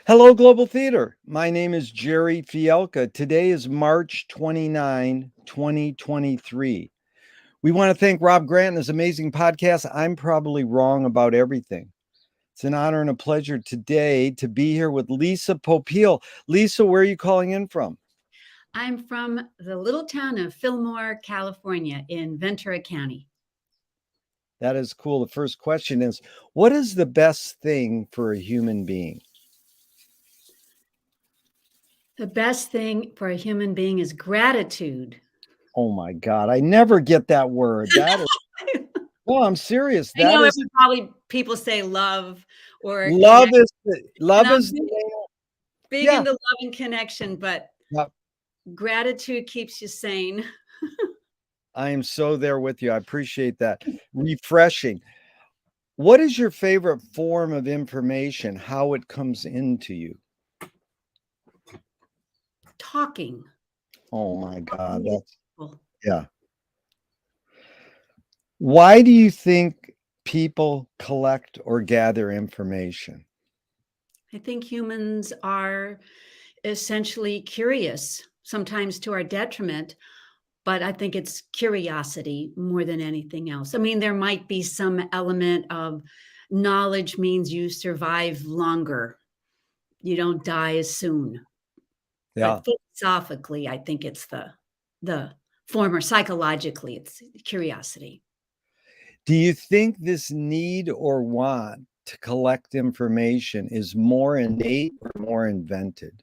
Hello, Global Theater. My name is Jerry Fielka. Today is March 29, 2023. We want to thank Rob Grant and his amazing podcast. I'm probably wrong about everything. It's an honor and a pleasure today to be here with Lisa Popeil. Lisa, where are you calling in from? I'm from the little town of Fillmore, California, in Ventura County. That is cool. The first question is, what is the best thing for a human being? The best thing for a human being is gratitude. Oh my God, I never get that word. That is, no, I'm serious. I know That is probably people say love or love connect, is and love I'm is big yeah. into love and connection, but Yeah. gratitude keeps you sane. I am so there with you. I appreciate that. Refreshing. What is your favorite form of information? How it comes into you? Talking. Oh my God. Talking to That's people. yeah. Why do you think people collect or gather information? I think humans are essentially curious, sometimes to our detriment. But I think it's curiosity more than anything else. I mean, there might be some element of knowledge means you survive longer. You don't die as soon. Yeah. But philosophically, I think it's the former. Psychologically, it's curiosity. Do you think this need or want to collect information is more innate or more invented?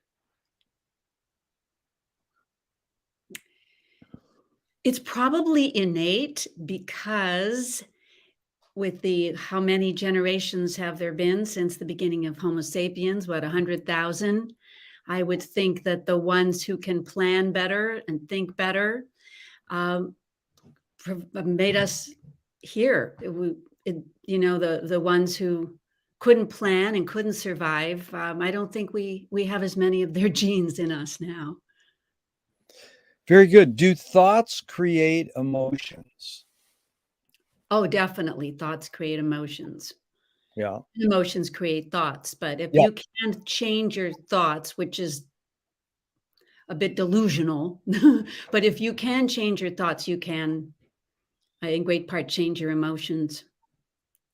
It's probably innate because with the how many generations have there been since the beginning of Homo sapiens? What, 100,000? I would think that the ones who can plan better and think better um, made us here. The ones who couldn't plan and couldn't survive. I don't think we have as many of their genes in us now. Very good. Do thoughts create emotions? Oh, definitely. Thoughts create emotions. Yeah. Emotions create thoughts. But if Yeah. you can change your thoughts, which is a bit delusional, but if you can change your thoughts, you can, in great part, change your emotions.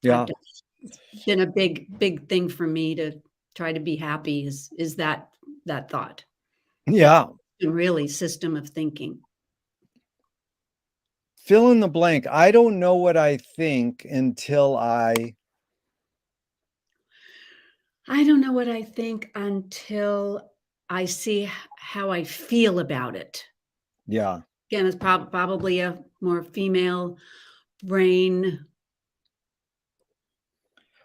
I've Yeah. done, it's been a big thing for me to try to be happy is that thought. That's Yeah. really system of thinking. Fill in the blank. I don't know what I think until I don't know what I think until I see how I feel about it. yeah. Again, it's probably a more female brain,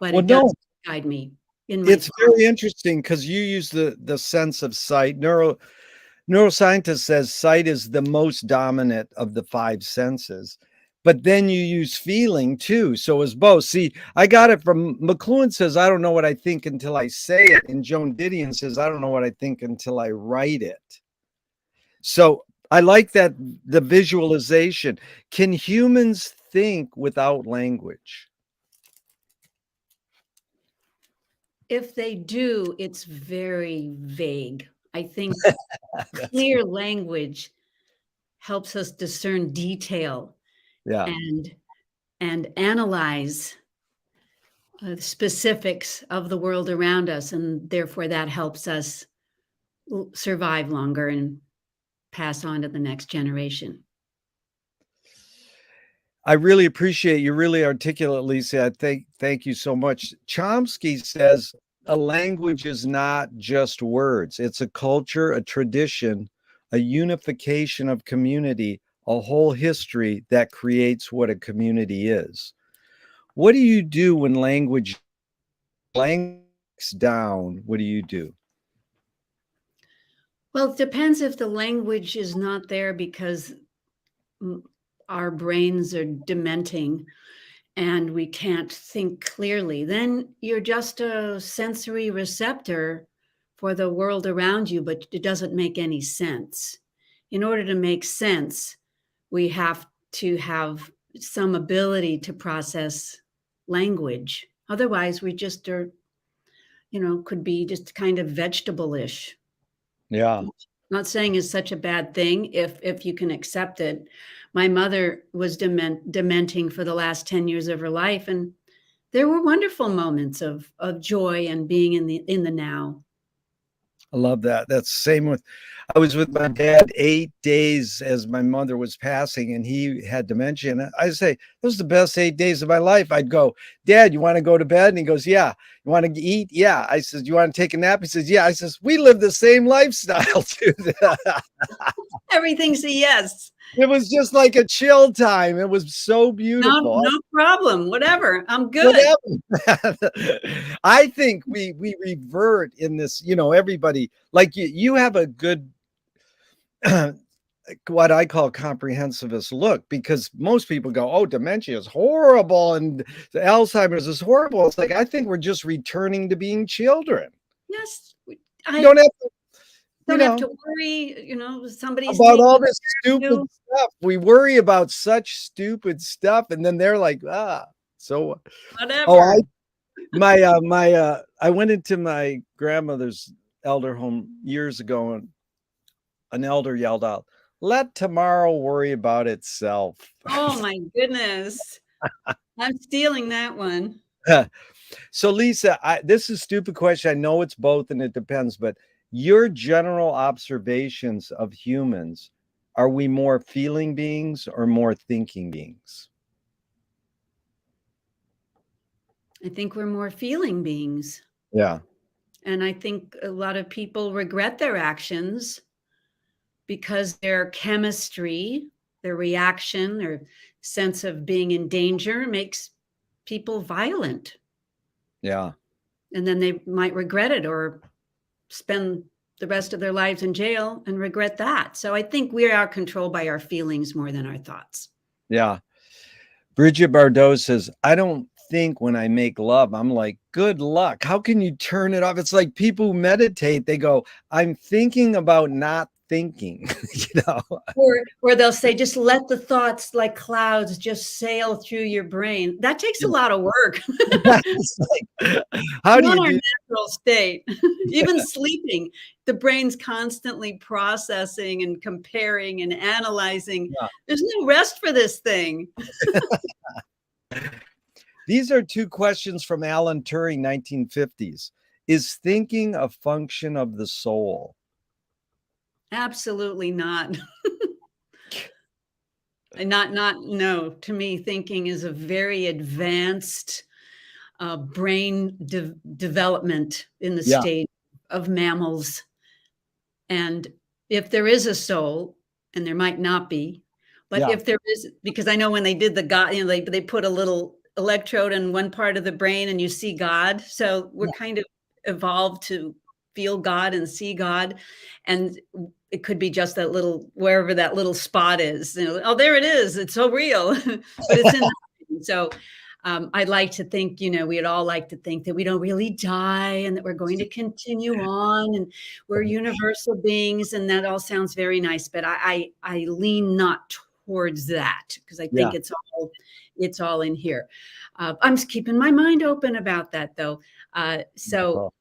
but Well, it does no, guide me in my it's thoughts. very interesting because you use the sense of sight. Neuroscientist says sight is the most dominant of the five senses. But then you use feeling too. So as both. See, I got it from McLuhan says, I don't know what I think until I say it. And Joan Didion says, I don't know what I think until I write it. So I like that the visualization. Can humans think without language? If they do, it's very vague. I think That's clear language helps us discern detail yeah. and analyze the specifics of the world around us, and therefore that helps us survive longer and pass on to the next generation. I really appreciate you really articulate, Lisa. Thank you so much. Chomsky says a language is not just words. It's a culture, a tradition, a unification of community, a whole history that creates what a community is. What do you do when language breaks down? What do you do? Well, it depends if the language is not there because our brains are dementing and we can't think clearly. Then you're just a sensory receptor for the world around you, but it doesn't make any sense. In order to make sense, we have to have some ability to process language. Otherwise, we just are could be just kind of vegetable-ish. Yeah. Not saying is such a bad thing if you can accept it. My mother was dementing for the last 10 years of her life, and there were wonderful moments of joy and being in the now. I love that. That's the same with I was with my dad 8 days as my mother was passing, and he had dementia, and I say, "Those are the best 8 days of my life." I'd go, "Dad, you wanna go to bed?" And he goes, "Yeah." "You wanna eat?" "Yeah." I says, "You wanna take a nap?" He says, "Yeah." I says, "We live the same lifestyle too." Everything's a yes. It was just like a chill time. It was so No, beautiful. no problem. Whatever. I'm good. Whatever. I think we revert in this, everybody like you have a good what I call comprehensivist look because most people go, "Oh, dementia is horrible and Alzheimer's is horrible." It's like I think we're just returning to being children. Yes. You I don't have to, you don't have know, to worry, somebody's about taking all care this of stupid you. stuff. We worry about such stupid stuff, and then they're like, so oh, Whatever. I went into my grandmother's elder home years ago, and an elder yelled out, "Let tomorrow worry about itself." Oh my goodness. I'm stealing that one. So, Lisa, this is a stupid question. I know it's both, and it depends, but your general observations of humans, are we more feeling beings or more thinking beings? I think we're more feeling beings. Yeah, And I think a lot of people regret their actions because their chemistry, their reaction, their sense of being in danger makes people violent. yeah, And then they might regret it or spend the rest of their lives in jail and regret that. So I think we are controlled by our feelings more than our thoughts. yeah. Bridget Bardot says, "I don't think when I make love." I'm like, "Good luck. How can you turn it off?" It's like people who meditate, they go, "I'm thinking about not thinking." you know? Or they'll say, just let the thoughts like clouds just sail through your brain. That takes a lot of work. It's like, how do Not you our do natural state. Even sleeping, the brain's constantly processing and comparing and analyzing. that? There's no rest for this thing. These are two questions from Alan Turing, 1950s. Is thinking a function of the soul? Absolutely not. And no. To me, thinking is a very advanced brain development in the Yeah, state of mammals. And if there is a soul, and there might not be, but yeah, if there is, because I know when they did the God, they put a little electrode in one part of the brain and you see God. So we're yeah, kind of evolved to feel God and see God. And it could be just that little, wherever that little spot is, oh, there it is. It's so real, but it's in the brain. So I'd like to think, we'd all like to think that we don't really die and that we're going to continue on and we're universal beings. And that all sounds very nice, but I lean not towards that because I yeah. think it's all in here. I'm just keeping my mind open about that though. So Oh,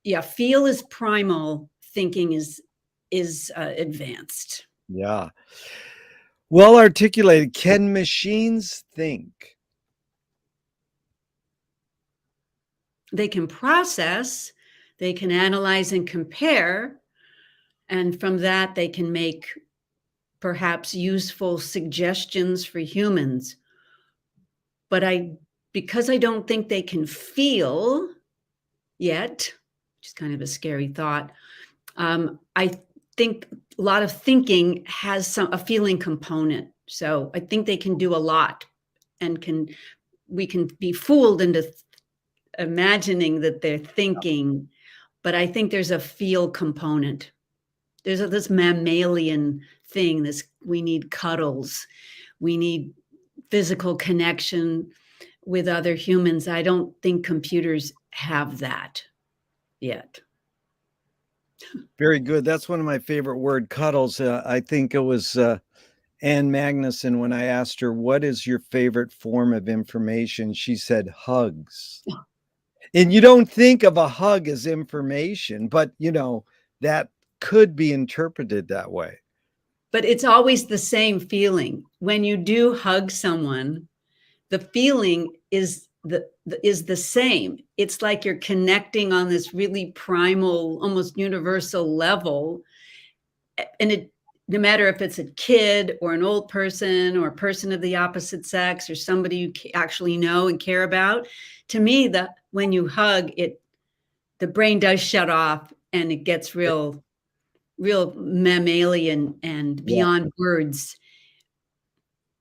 yeah, feel is primal, thinking is advanced. yeah. Well articulated. Can machines think? They can process, they can analyze and compare, and from that they can make perhaps useful suggestions for humans. But because I don't think they can feel yet, which is kind of a scary thought, I think a lot of thinking has a feeling component. So I think they can do a lot and we can be fooled into imagining that they're thinking, but I think there's a feel component. There's this mammalian thing, we need cuddles, we need physical connection with other humans. I don't think computers have that yet. Very good. That's one of my favorite word, cuddles. I think it was Ann Magnuson when I asked her, "What is your favorite form of information?" She said, "Hugs." And you don't think of a hug as information, but you know, that could be interpreted that way. But it's always the same feeling. When you do hug someone, the feeling is the same. It's like you're connecting on this really primal, almost universal level. And it, no matter if it's a kid or an old person or a person of the opposite sex or somebody you actually know and care about, to me, when you hug it, the brain does shut off and it gets real mammalian and Yeah, beyond words,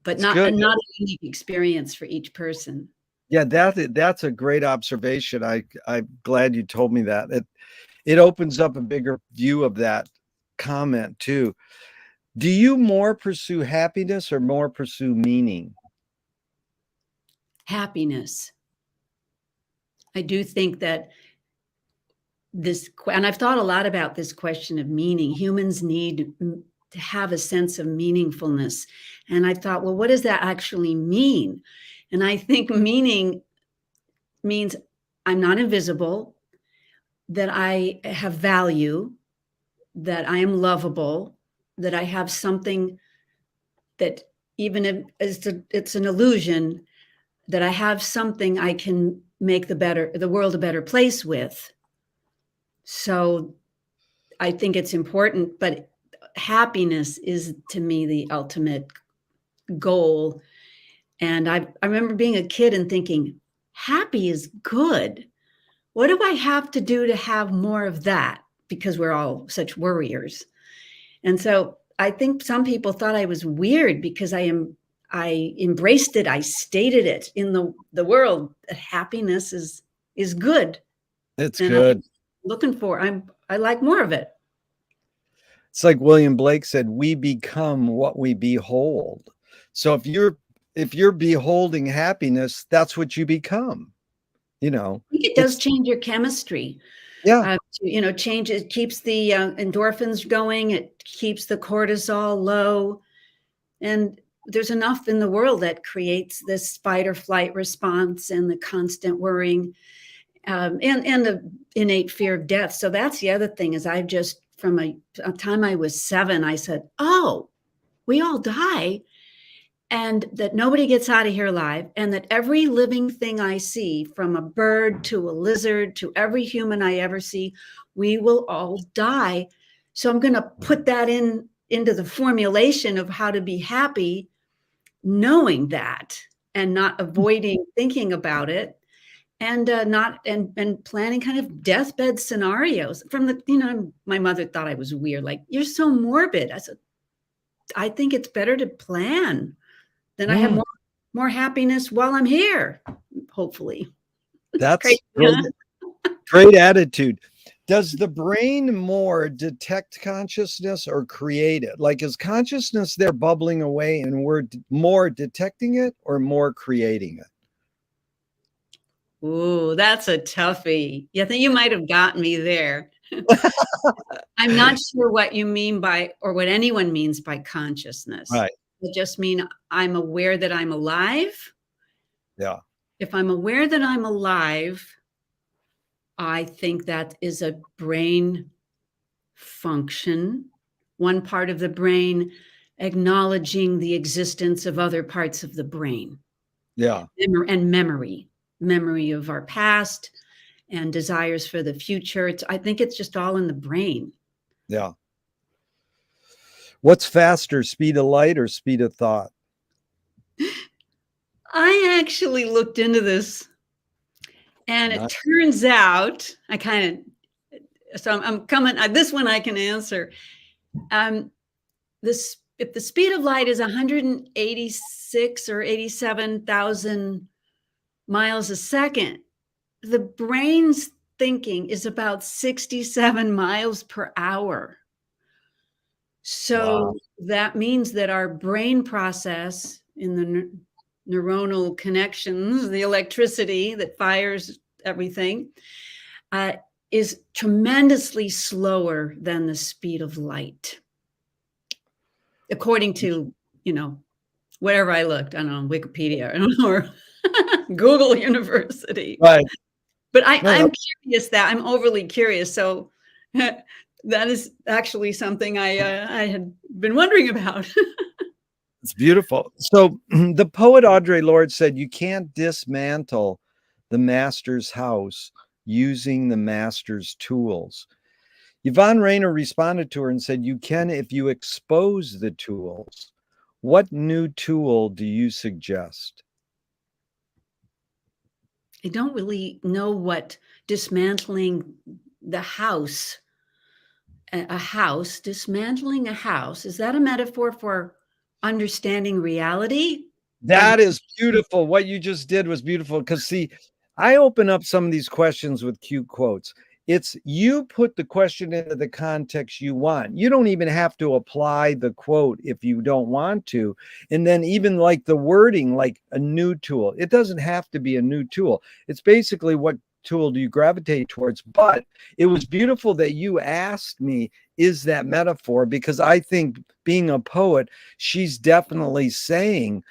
but it's good. not a unique experience for each person. Yeah, that's a great observation. I'm glad you told me that. It opens up a bigger view of that comment too. Do you more pursue happiness or more pursue meaning? Happiness. I do think that and I've thought a lot about this question of meaning. Humans need to have a sense of meaningfulness. And I thought, well, what does that actually mean? And I think meaning means I'm not invisible, that I have value, that I am lovable, that I have something that even if it's an illusion, that I have something I can make the world a better place with. So I think it's important, but happiness is to me the ultimate goal. And I remember being a kid and thinking, happy is good. What do I have to do to have more of that? Because we're all such worriers. And so I think some people thought I was weird because I embraced it. I stated it in the world that happiness is good. It's And I'm good. looking for, I like more of it. It's like William Blake said, we become what we behold. So if you're beholding happiness, that's what you become. You know, I think it does it's change your chemistry. yeah, Change it keeps the endorphins going. It keeps the cortisol low. And there's enough in the world that creates this fight or flight response and the constant worrying and the innate fear of death. So that's the other thing is I've just, from a time I was 7, I said, oh, we all die. And that nobody gets out of here alive, and that every living thing I see, from a bird to a lizard to every human I ever see, we will all die. So I'm going to put that into the formulation of how to be happy, knowing that and not avoiding thinking about it, and not and planning kind of deathbed scenarios. From the my mother thought I was weird, like, you're so morbid. I said, I think it's better to plan. Then I have more happiness while I'm here, hopefully. that's Crazy, great, huh? great attitude. Does the brain more detect consciousness or create it? Like, is consciousness there bubbling away and we're more detecting it or more creating it? Ooh, that's a toughie. You think you might have gotten me there. I'm not sure what you mean by, or what anyone means by consciousness. Right. It just mean I'm aware that I'm alive. Yeah. If I'm aware that I'm alive, I think that is a brain function, one part of the brain acknowledging the existence of other parts of the brain. Yeah. And memory of our past and desires for the future. I think it's just all in the brain. Yeah. What's faster, speed of light or speed of thought? I actually looked into this, and it Not, turns out I'm coming. This one I can answer. If the speed of light is 186 or 87,000 miles a second, the brain's thinking is about 67 miles per hour. So wow. that means that our brain process in the neuronal connections, the electricity that fires everything, is tremendously slower than the speed of light. According to, wherever I looked, I don't know, Wikipedia, I don't know, or Google University. Right. But No, I'm curious that I'm overly curious. So that is actually something I had been wondering about. it's beautiful. So the poet Audre Lorde said, "You can't dismantle the master's house using the master's tools." Yvonne Rainer responded to her and said, "You can if you expose the tools. What new tool do you suggest?" I don't really know what dismantling the house, a house, dismantling a house, is that a metaphor for understanding reality? Or That is beautiful. What you just did was beautiful. Because, see, I open up some of these questions with cute quotes. It's you put the question into the context you want. You don't even have to apply the quote if you don't want to. And then, even like the wording, like a new tool, it doesn't have to be a new tool. It's basically what tool do you gravitate towards. But it was beautiful that you asked me, is that metaphor? Because I think being a poet, she's definitely saying,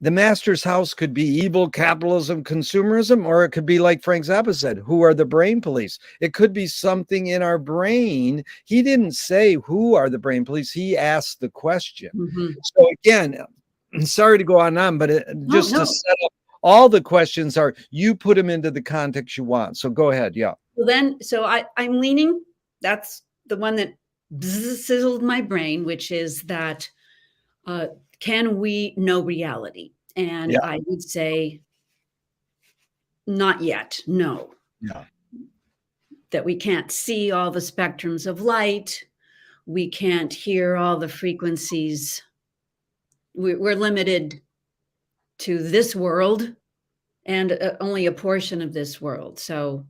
the master's house could be evil, capitalism, consumerism, or it could be like Frank Zappa said, who are the brain police? It could be something in our brain. He didn't say who are the brain police. He asked the question. Mhm. So again, I'm sorry to go on, but No, just to no. set up, all the questions are, you put them into the context you want. So go ahead. Yeah. Well, then, so I'm leaning, that's the one that sizzled my brain, which is that uh, can we know reality? And Yeah. I would say not yet, no, Yeah. that we can't see all the spectrums of light. We can't hear all the frequencies. We're limited to this world and only a portion of this world. So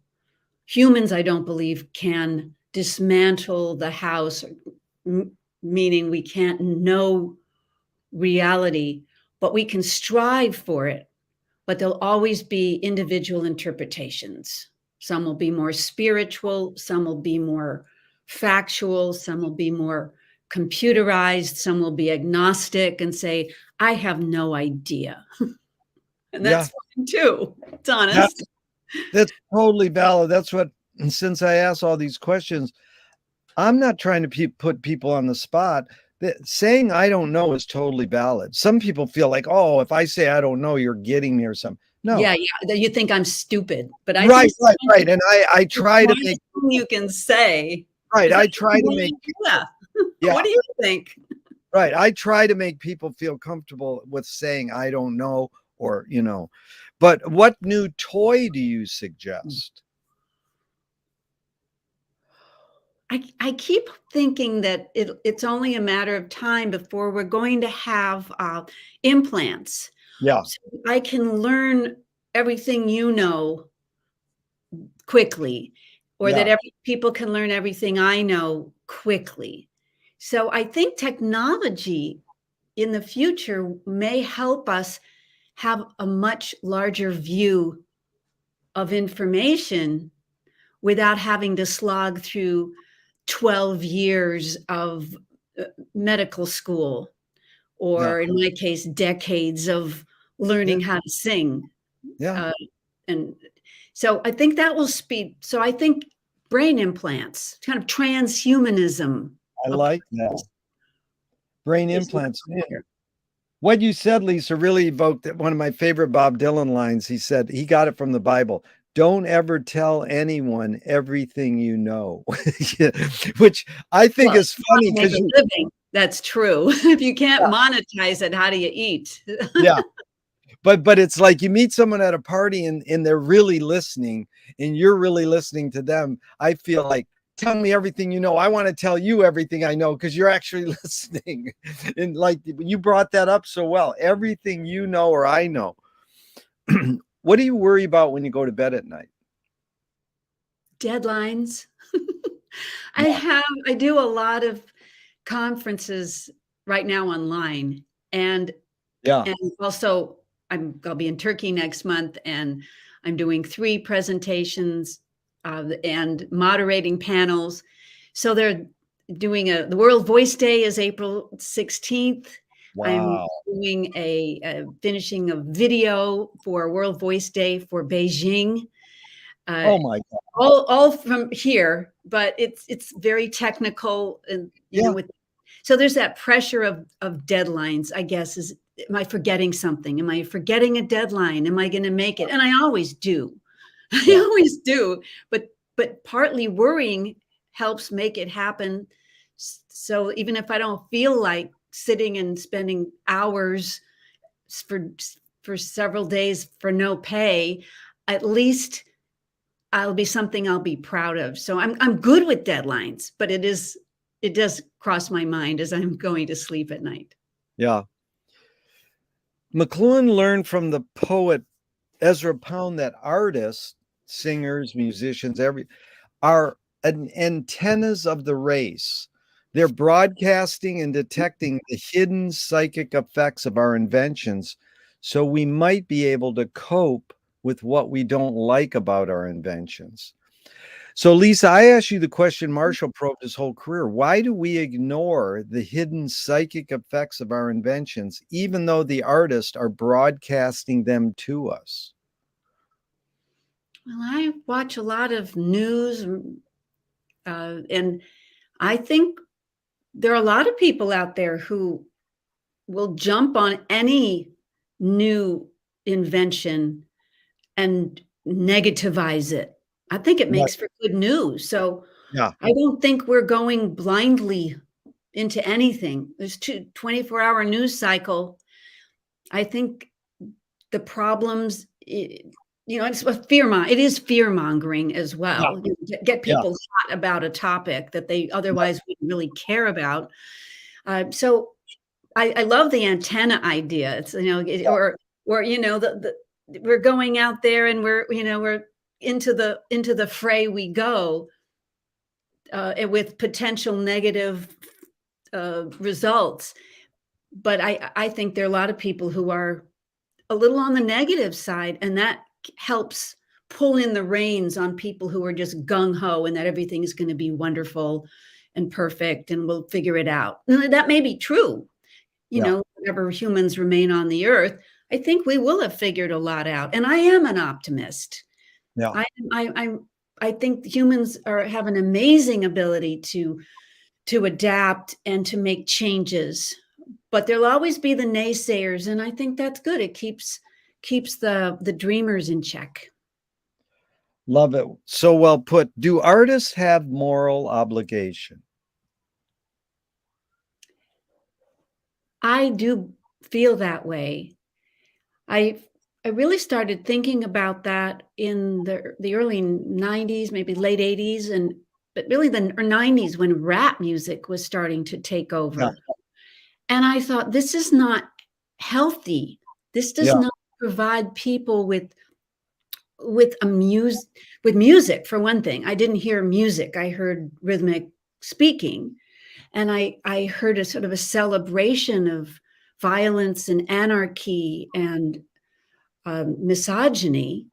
humans, I don't believe, can dismantle the house, meaning we can't know reality, but we can strive for it. But there'll always be individual interpretations. Some will be more spiritual, some will be more factual, some will be more computerized, some will be agnostic and say, I have no idea. And Yeah. that's fine too. It's That's, honest. that's totally valid. That's what, since I asked all these questions, I'm not trying to put people on the spot. Saying I don't know is totally valid. Some people feel like, oh, if I say I don't know, you're getting me or something. No. Yeah, yeah. You think I'm stupid, but I think Right, right, right. And I the try to make, smartest thing you can say right. is that I try to make, yeah. yeah, What do you think? right. I try to make people feel comfortable with saying I don't know, or, but what new toy do you suggest? I keep thinking that it's only a matter of time before we're going to have implants. Yeah, So I can learn everything you know quickly, or that yeah, people can learn everything I know quickly. So I think technology in the future may help us have a much larger view of information without having to slog through 12 years of medical school, yeah, or in my case, decades of yeah, learning how to sing. yeah. Uh, and so I think that will speed. So I think brain implants, kind of transhumanism I approach like that. Brain is implants. required. What you said, Lisa, really evoked one of my favorite Bob Dylan lines. He said he got it from the Bible. Don't ever tell anyone everything you know, Yeah, which I think Well, is if you funny want to make because a living, that's true. If you can't monetize it, how do you eat? yeah, but it's like you meet someone at a party and they're really listening and you're really listening to them. I feel like, tell me everything you know. I want to tell you everything I know because you're actually listening. And like you brought that up so well. Everything you know or I know. What do you worry about when you go to bed at night? Deadlines. Yeah. I do a lot of conferences right now online, and Yeah. and also I'll be in Turkey next month, and I'm doing 3 presentations, and moderating panels. So they're doing the World Voice Day is April 16th. I'm Wow. doing a finishing a video for World Voice Day for Beijing. Uh, Oh my God. all from here, but it's very technical and, Yeah. with so there's that pressure of deadlines, I guess, is am I forgetting something? Am I forgetting a deadline? Am I going to make it? And I always do. Yeah. I always do. But partly worrying helps make it happen. So even if I don't feel like sitting and spending hours for for several days for no pay, at least I'll be something I'll be proud of. So I'm good with deadlines, but it does cross my mind as I'm going to sleep at night. Yeah. McLuhan learned from the poet Ezra Pound that artists, singers, musicians, are antennas of the race. They're broadcasting and detecting the hidden psychic effects of our inventions, so we might be able to cope with what we don't like about our inventions. So, Lisa, I asked you the question Marshall probed his whole career. Why do we ignore the hidden psychic effects of our inventions, even though the artists are broadcasting them to us? Well, I watch a lot of news, and I think there are a lot of people out there who will jump on any new invention and negativize it. I think it Right. makes for good news. So Yeah. I don't think we're going blindly into anything. There's 24-hour news cycle. I think the problems, it's a it is fear mongering as Yeah. well. Get Yeah. people hot about a topic that they otherwise wouldn't really care about. So I love the antenna idea. It's, or, we're going out there and we're into the fray we go, and with potential negative results. But I think there are a lot of people who are a little on the negative side, and that helps pull in the reins on people who are just gung ho and that everything is going to be wonderful and perfect and we'll figure it out. And that may be true, Yeah. whenever humans remain on the earth. I think we will have figured a lot out. And I am an optimist. Yeah. I I think humans have an amazing ability to adapt and to make changes, but there'll always be the naysayers, and I think that's good. It keeps the dreamers in check. Love it. So well put. Do artists have moral obligation? I do feel that way. I I really started thinking about that in the early 90s, maybe late 80s, and but really the 90s when rap music was starting to take Yeah. over. And I thought, this is not healthy. This does Yeah. not provide people with a mus with music, for one thing. I didn't hear music. I heard rhythmic speaking, and I heard a sort of a celebration of violence and anarchy and misogyny.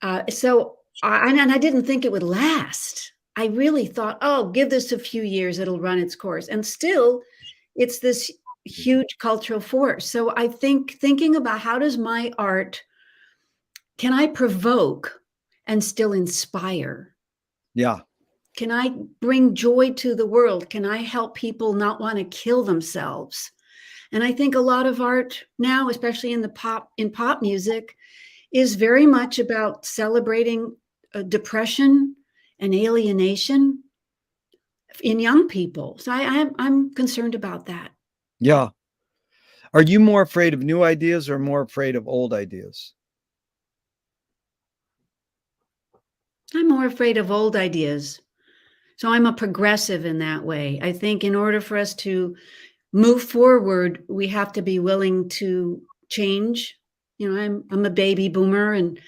And I didn't think it would last. I really thought, oh, give this a few years, it'll run its course. And still, it's this huge cultural force. So I think thinking about how does my art, can I provoke and still inspire? Yeah. Can I bring joy to the world? Can I help people not want to kill themselves? And I think a lot of art now, especially in pop music, is very much about celebrating depression and alienation in young people. So I'm concerned about that. Yeah. Are you more afraid of new ideas or more afraid of old ideas? I'm more afraid of old ideas. So I'm a progressive in that way. I think in order for us to move forward, we have to be willing to change. I'm a baby boomer, and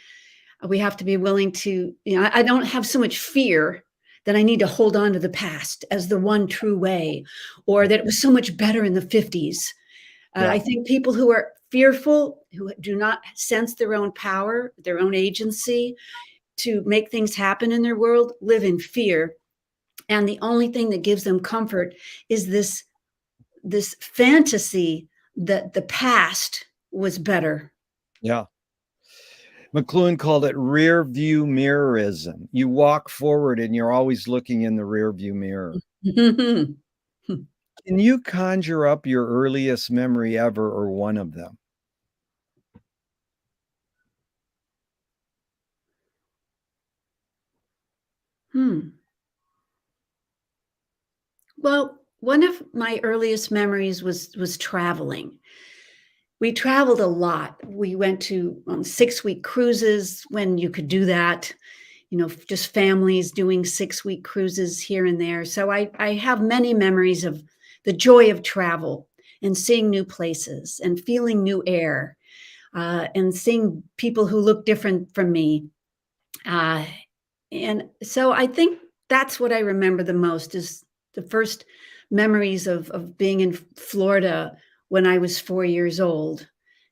we have to be willing to, I don't have so much fear that I need to hold on to the past as the one true way, or that it was so much better in the 50s. Yeah. I think people who are fearful, who do not sense their own power, their own agency to make things happen in their world, live in fear. And the only thing that gives them comfort is this fantasy that the past was better. Yeah. McLuhan called it rear view mirrorism. You walk forward and you're always looking in the rear view mirror. Can you conjure up your earliest memory ever or one of them? Well, one of my earliest memories was traveling. We traveled a lot. We went to 6-week cruises when you could do that, just families doing 6-week cruises here and there. So I have many memories of the joy of travel and seeing new places and feeling new air, and seeing people who look different from me. And so I think that's what I remember the most is the first memories of being in Florida when I was 4 years old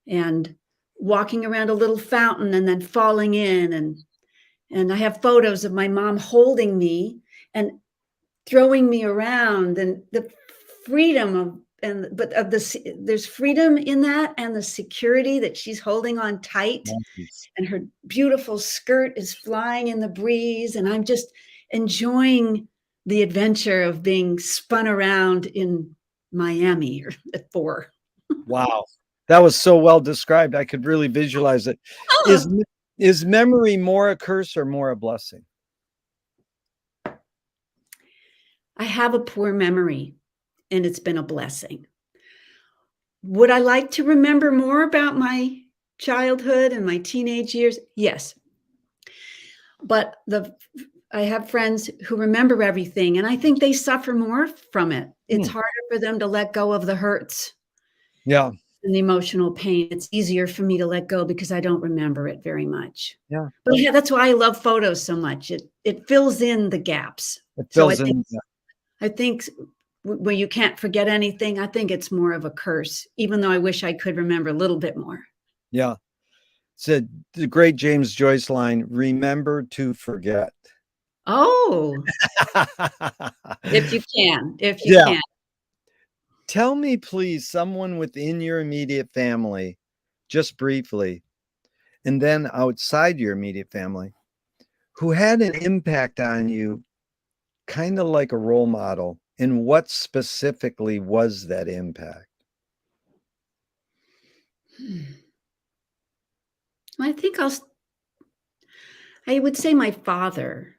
and walking around a little fountain and then falling in. And I have photos of my mom holding me and throwing me around, and the freedom of there's freedom in that, and the security that she's holding on tight, Nice. and her beautiful skirt is flying in the breeze, and I'm just enjoying the adventure of being spun around in Miami at 4. Wow. That was so well described. I could really visualize it. Is Oh, is memory more a curse or more a blessing? I have a poor memory, and it's been a blessing. Would I like to remember more about my childhood and my teenage years? Yes. But I have friends who remember everything, and I think they suffer more from it. It's Hmm. harder for them to let go of the hurts Yeah. and the emotional pain. It's easier for me to let go because I don't remember it very much. Yeah. But yeah, that's why I love photos so much. It fills in the gaps. It So fills in. Yeah. I think when you can't forget anything, I think it's more of a curse, even though I wish I could remember a little bit more. Yeah. Said the great James Joyce line, remember to forget. Oh, if you Yeah. can. Tell me, please, someone within your immediate family, just briefly, and then outside your immediate family, who had an impact on you, kind of like a role model. And what specifically was that impact? I think I would say my father.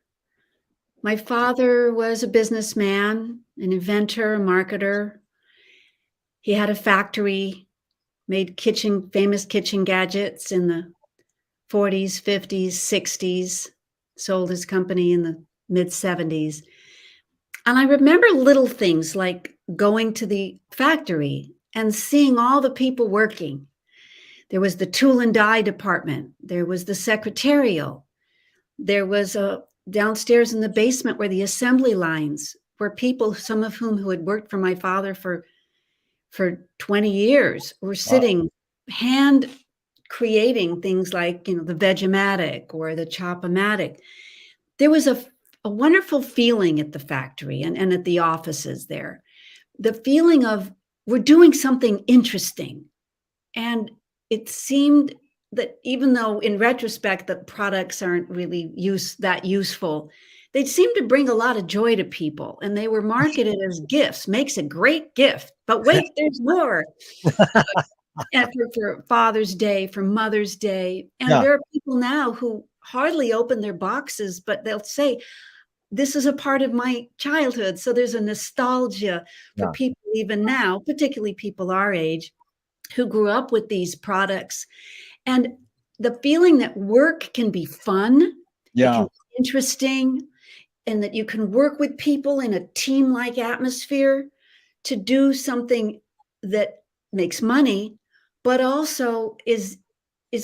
My father was a businessman, an inventor, a marketer. He had a factory, made famous kitchen gadgets in the 40s, 50s, 60s, sold his company in the mid 70s. And I remember little things like going to the factory and seeing all the people working. There was the tool and die department, there was the secretarial, there was a downstairs in the basement where the assembly lines were people, some of whom who had worked for my father for 20 years, were Wow. sitting hand creating things like, the Vegematic or the Chop-O-Matic. There was a wonderful feeling at the factory and at the offices there. The feeling of we're doing something interesting. And it seemed that even though in retrospect the products aren't really that useful, they seemed to bring a lot of joy to people, and they were marketed as gifts. Makes a great gift, but wait, there's more. And for Father's Day, for Mother's Day, and Yeah. there are people now who hardly open their boxes, but they'll say, "This is a part of my childhood." So there's a nostalgia for Yeah. people even now, particularly people our age, who grew up with these products. And the feeling that work can be fun, it can Yeah. be interesting, and that you can work with people in a team-like atmosphere to do something that makes money, but also is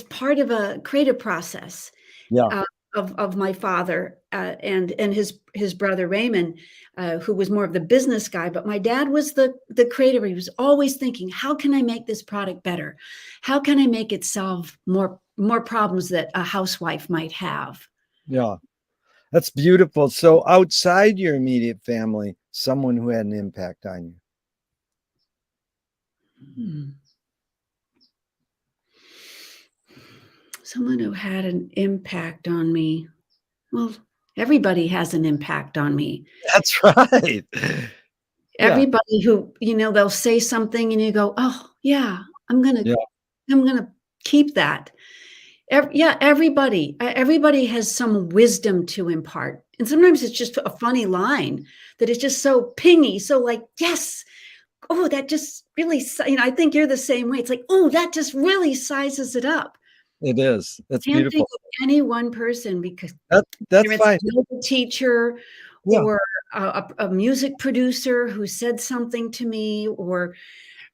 part of a creative process, Yeah. uh, of my father, and his brother Raymond, who was more of the business guy, but my dad was the creator. He was always thinking, "How can I make this product better? How can I make it solve more problems that a housewife might have?" Yeah. That's beautiful. So outside your immediate family, someone who had an impact on you. Hmm. Someone who had an impact on me. Well, everybody has an impact on me. That's right. Yeah, Everybody who, they'll say something and you go, "Oh, yeah, I'm gonna yeah, I'm gonna keep that." Yeah, everybody has some wisdom to impart, and sometimes it's just a funny line that is just so pingy, so like, "Yes, oh, that just really," I think you're the same way. It's like, "Oh, that just really sizes it up." it is. That's Can't think beautiful. of any one person because That's whether it's a fine. yoga teacher Yeah. or a music producer who said something to me, or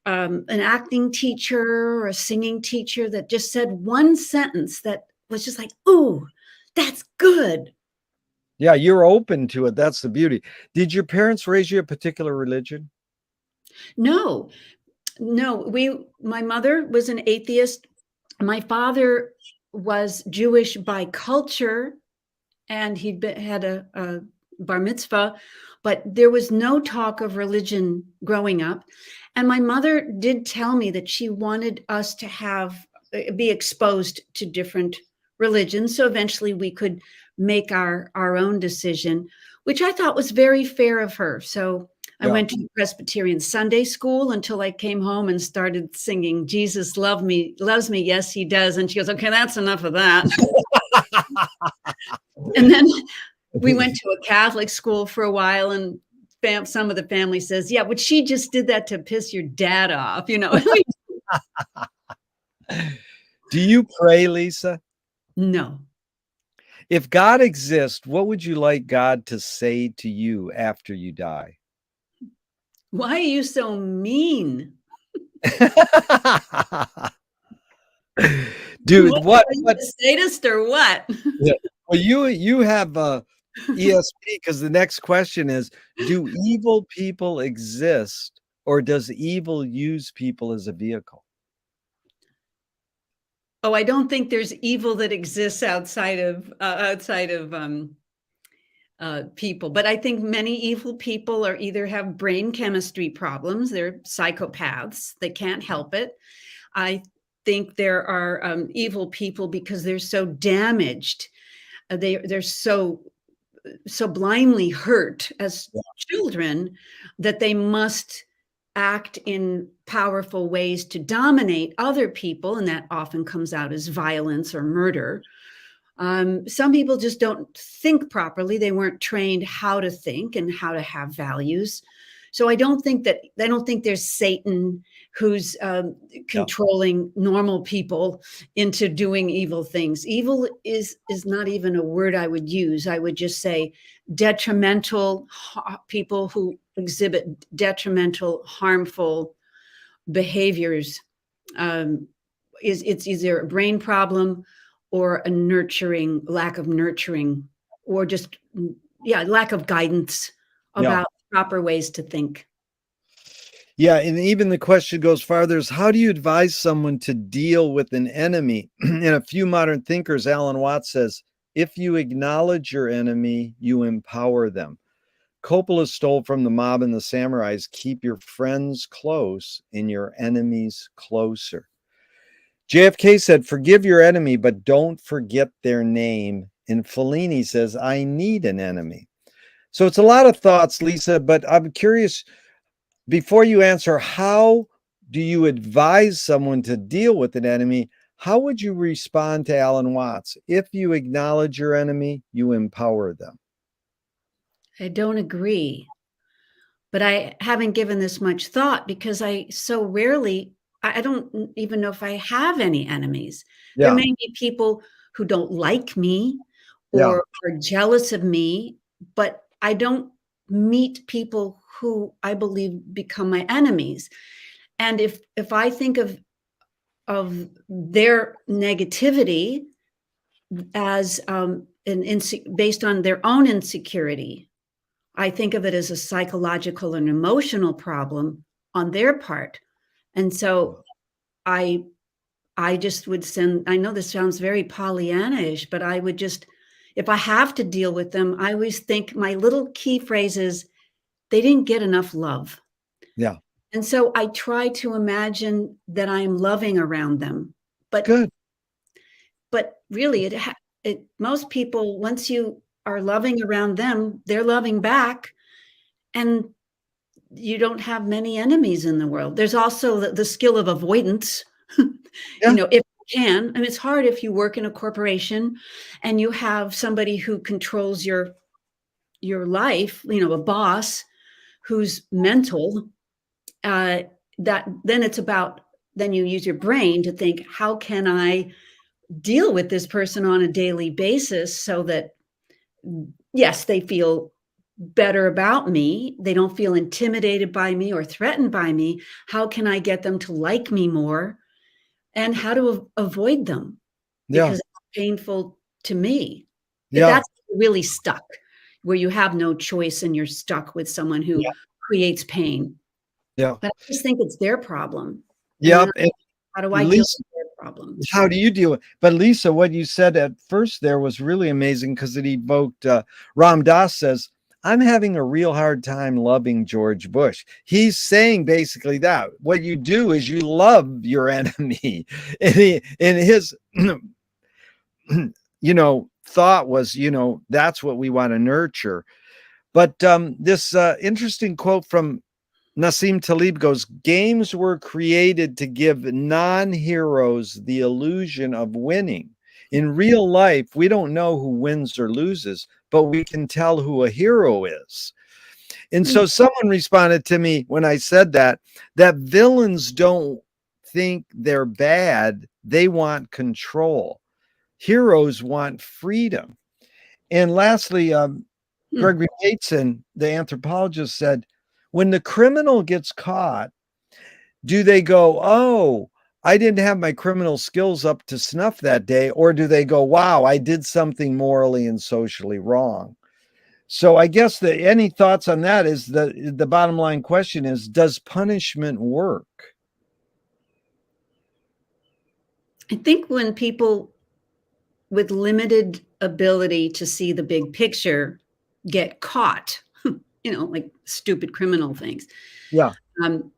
an acting teacher or a singing teacher that just said one sentence that was just like, "Ooh, that's good." Yeah, you're open to it. That's the beauty. Did your parents raise you a particular religion? No, no, my mother was an atheist. My father was Jewish by culture, and had a bar mitzvah, but there was no talk of religion growing up. And my mother did tell me that she wanted us to be exposed to different religions, so eventually we could make our own decision, which I thought was very fair of her. So I Yeah. went to Presbyterian Sunday school until I came home and started singing, "Jesus loves me, yes, he does." And she goes, "Okay, that's enough of that." And then we went to a Catholic school for a while, and some of the family says, "Yeah, but she just did that to piss your dad off," you know? Do you pray, Lisa? No. If God exists, what would you like God to say to you after you die? Why are you so mean? Dude, Are you a sadist or what? yeah. Well, you have, ESP, because the next question is, do evil people exist, or does evil use people as a vehicle? Oh, I don't think there's evil that exists outside of people, but I think many evil people are either have brain chemistry problems, they're psychopaths, they can't help it. I think there are evil people because they're so damaged. They're so blindly hurt as Yeah, children that they must act in powerful ways to dominate other people, and that often comes out as violence or murder. Some people just don't think properly. They weren't trained how to think and how to have values. So I don't think there's Satan who's yeah, controlling normal people into doing evil things. Evil is not even a word I would use. I would just say detrimental people who exhibit detrimental, harmful behaviors. Um, it's either a brain problem or a lack of nurturing, or just lack of guidance yeah. about proper ways to think. Yeah, and even the question goes farther is, how do you advise someone to deal with an enemy? In A Few Modern Thinkers, Alan Watts says, if you acknowledge your enemy, you empower them. Coppola stole from The Mob and the Samurais, keep your friends close and your enemies closer. JFK said, forgive your enemy, but don't forget their name. And Fellini says, I need an enemy. So it's a lot of thoughts, Lisa, but I'm curious, before you answer, how do you advise someone to deal with an enemy? How would you respond to Alan Watts? If you acknowledge your enemy, you empower them. I don't agree, but I haven't given this much thought because I so rarely, I don't even know if I have any enemies. There Yeah, may be people who don't like me yeah, or are jealous of me, but I don't meet people who I believe become my enemies. And if I think of their negativity as based on their own insecurity, I think of it as a psychological and emotional problem on their part. And so I I just would send, I know this sounds very Pollyanna-ish, but I would just, if I have to deal with them, I always think my little key phrase is, they didn't get enough love. yeah. And so I try to imagine that I'm loving around them. But Good. but really most people, once you are loving around them, they're loving back, and you don't have many enemies in the world. There's also the skill of avoidance, Yeah. if you can. I mean, it's hard if you work in a corporation and you have somebody who controls your life, a boss who's mental, that then it's about, then you use your brain to think, how can I deal with this person on a daily basis so that, yes, they feel better about me. They don't feel intimidated by me or threatened by me. How can I get them to like me more? And how to avoid them, Yeah. because it's painful to me. If Yeah. that's really stuck, where you have no choice and you're stuck with someone who Yeah. creates pain. Yeah. But I just think it's their problem. And then Yep. And how do I deal Lisa, with their problems? how do you deal with? But Lisa, what you said at first there was really amazing because it evoked. Ram Dass says, "I'm having a real hard time loving George Bush." He's saying basically that what you do is you love your enemy, and his, thought was, that's what we want to nurture. But this interesting quote from Nassim Taleb goes, "Games were created to give non-heroes the illusion of winning. In real life, we don't know who wins or loses, but we can tell who a hero is." And Mm, so someone responded to me when I said that villains don't think they're bad, they want control. Heroes want freedom. And lastly, mm. Gregory Bateson, the anthropologist, said, when the criminal gets caught, do they go, "Oh, I didn't have my criminal skills up to snuff that day," or do they go, "Wow, I did something morally and socially wrong"? So I guess any thoughts on that is the bottom line question is, does punishment work? I think when people with limited ability to see the big picture get caught, like stupid criminal things, Yeah, um,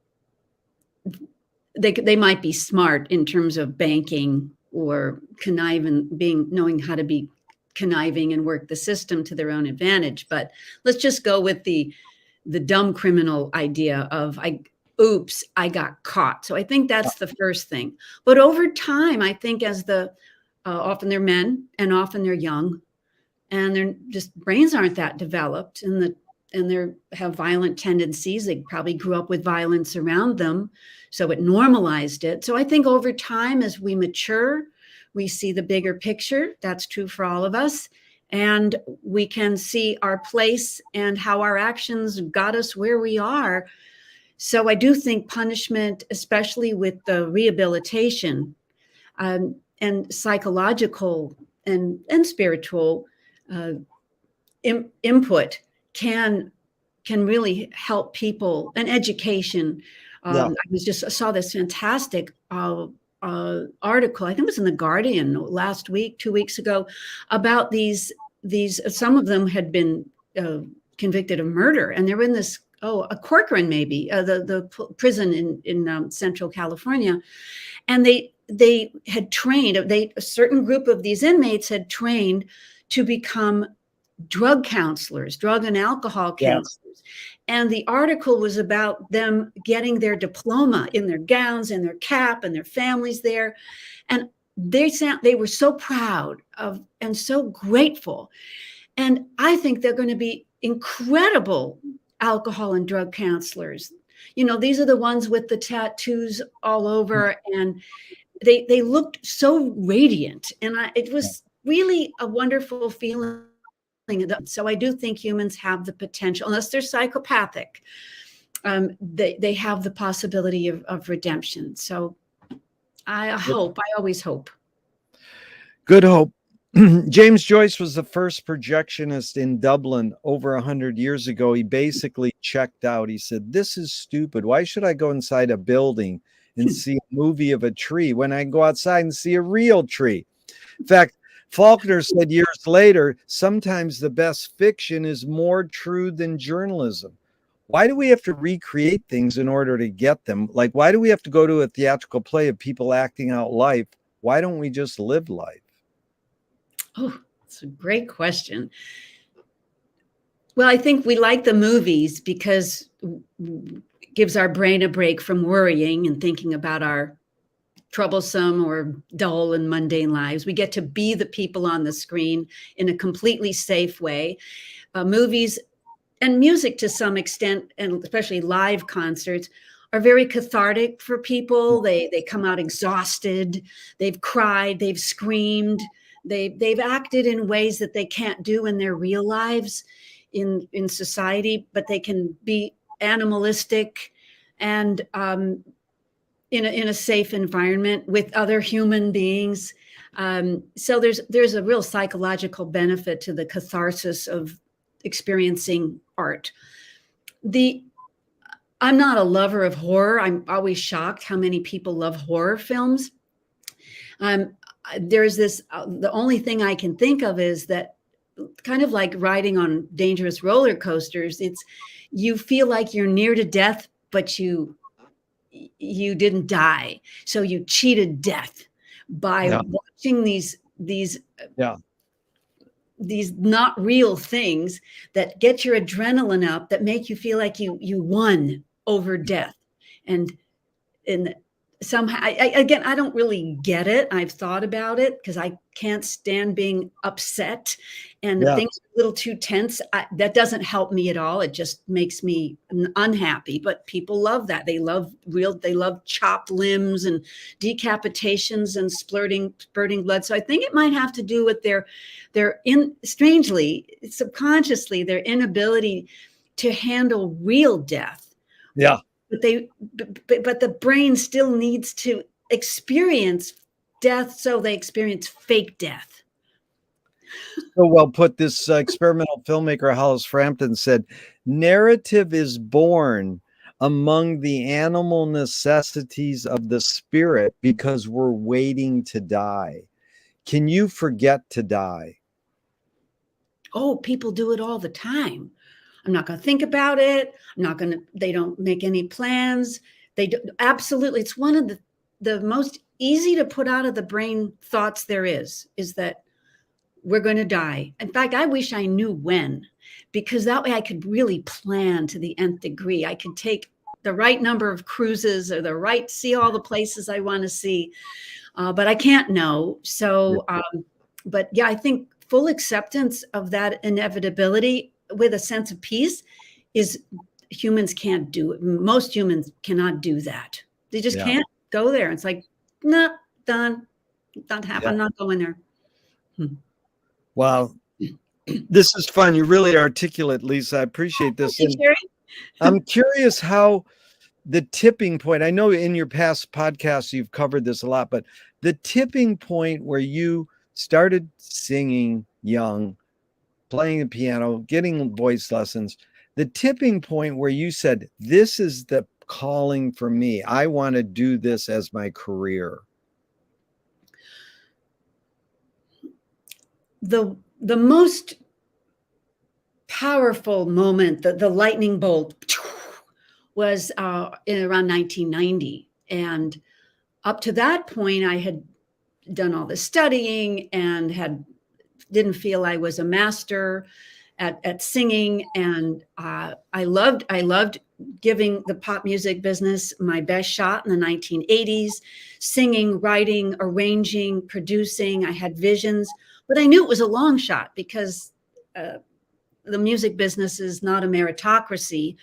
they might be smart in terms of banking or conniving, knowing how to be conniving and work the system to their own advantage. But let's just go with the dumb criminal idea of oops, I got caught. So I think that's the first thing. But over time, I think as often they're men and often they're young, and their just brains aren't that developed, and they have violent tendencies. They probably grew up with violence around them, so it normalized it. So I think over time, as we mature, we see the bigger picture. That's true for all of us, and we can see our place and how our actions got us where we are. So I do think punishment, especially with the rehabilitation, and psychological and spiritual uh, input, can really help people. And education. yeah, I saw this fantastic article. I think it was in the Guardian last week, 2 weeks ago, about these. Some of them had been convicted of murder, and they were in this a Corcoran, maybe the prison in Central California, and they had trained. A certain group of these inmates had trained to become drug counselors, drug and alcohol yeah, counselors. And the article was about them getting their diploma in their gowns and their cap and their families there. And they were so proud of and so grateful. And I think they're going to be incredible alcohol and drug counselors. These are the ones with the tattoos all over, and they looked so radiant. And it was really a wonderful feeling. So I do think humans have the potential, unless they're psychopathic, they have the possibility of redemption. So I always hope. good hope. James Joyce was the first projectionist in Dublin over 100 years ago. He basically checked out. He said, "This is stupid. Why should I go inside a building and see a movie of a tree when I can go outside and see a real tree?" In fact, Faulkner said years later, sometimes the best fiction is more true than journalism. Why do we have to recreate things in order to get them? Like, why do we have to go to a theatrical play of people acting out life? Why don't we just live life? Oh, it's a great question. Well, I think we like the movies because it gives our brain a break from worrying and thinking about our troublesome or dull and mundane lives. We get to be the people on the screen in a completely safe way. Movies and music to some extent, and especially live concerts, are very cathartic for people. They come out exhausted, they've cried, they've screamed, they've acted in ways that they can't do in their real lives in society, but they can be animalistic and in a safe environment with other human beings. So there's a real psychological benefit to the catharsis of experiencing art. I'm not a lover of horror. I'm always shocked how many people love horror films. There's this, the only thing I can think of is that kind of like riding on dangerous roller coasters. You feel like you're near to death, but you didn't die. So you cheated death by watching these not real things that get your adrenaline up, that make you feel like you won over death. And somehow, again, I don't really get it. I've thought about it because I can't stand being upset, and if things are a little too tense, that doesn't help me at all. It just makes me unhappy. But people love that. They love chopped limbs and decapitations and spurting blood. So I think it might have to do with their strangely, subconsciously, their inability to handle real death. Yeah. But the brain still needs to experience death, so they experience fake death. So well put. This experimental filmmaker Hollis Frampton said, narrative is born among the animal necessities of the spirit because we're waiting to die. Can you forget to die? Oh, people do it all the time. I'm not going to think about it. They don't make any plans. They do, absolutely. It's one of the most easy to put out of the brain thoughts there is that we're going to die. In fact, I wish I knew when, because that way I could really plan to the nth degree. I could take the right number of cruises or see all the places I want to see. But I can't know. So, but yeah, I think full acceptance of that inevitability with a sense of peace is humans can't do it. Most humans cannot do that. They just can't go there. It's like, no, done. Not happen. I'm not going there. Wow. This is fun. You're really articulate, Lisa. I appreciate this. And I'm curious how the tipping point, I know in your past podcasts you've covered this a lot, but the tipping point where you started singing young, playing the piano, getting voice lessons, the tipping point where you said, this is the calling for me. I want to do this as my career. The most powerful moment, the lightning bolt, was in around 1990. And up to that point, I had done all the studying and didn't feel I was a master at singing. And I loved giving the pop music business my best shot in the 1980s, singing, writing, arranging, producing. I had visions, but I knew it was a long shot because the music business is not a meritocracy.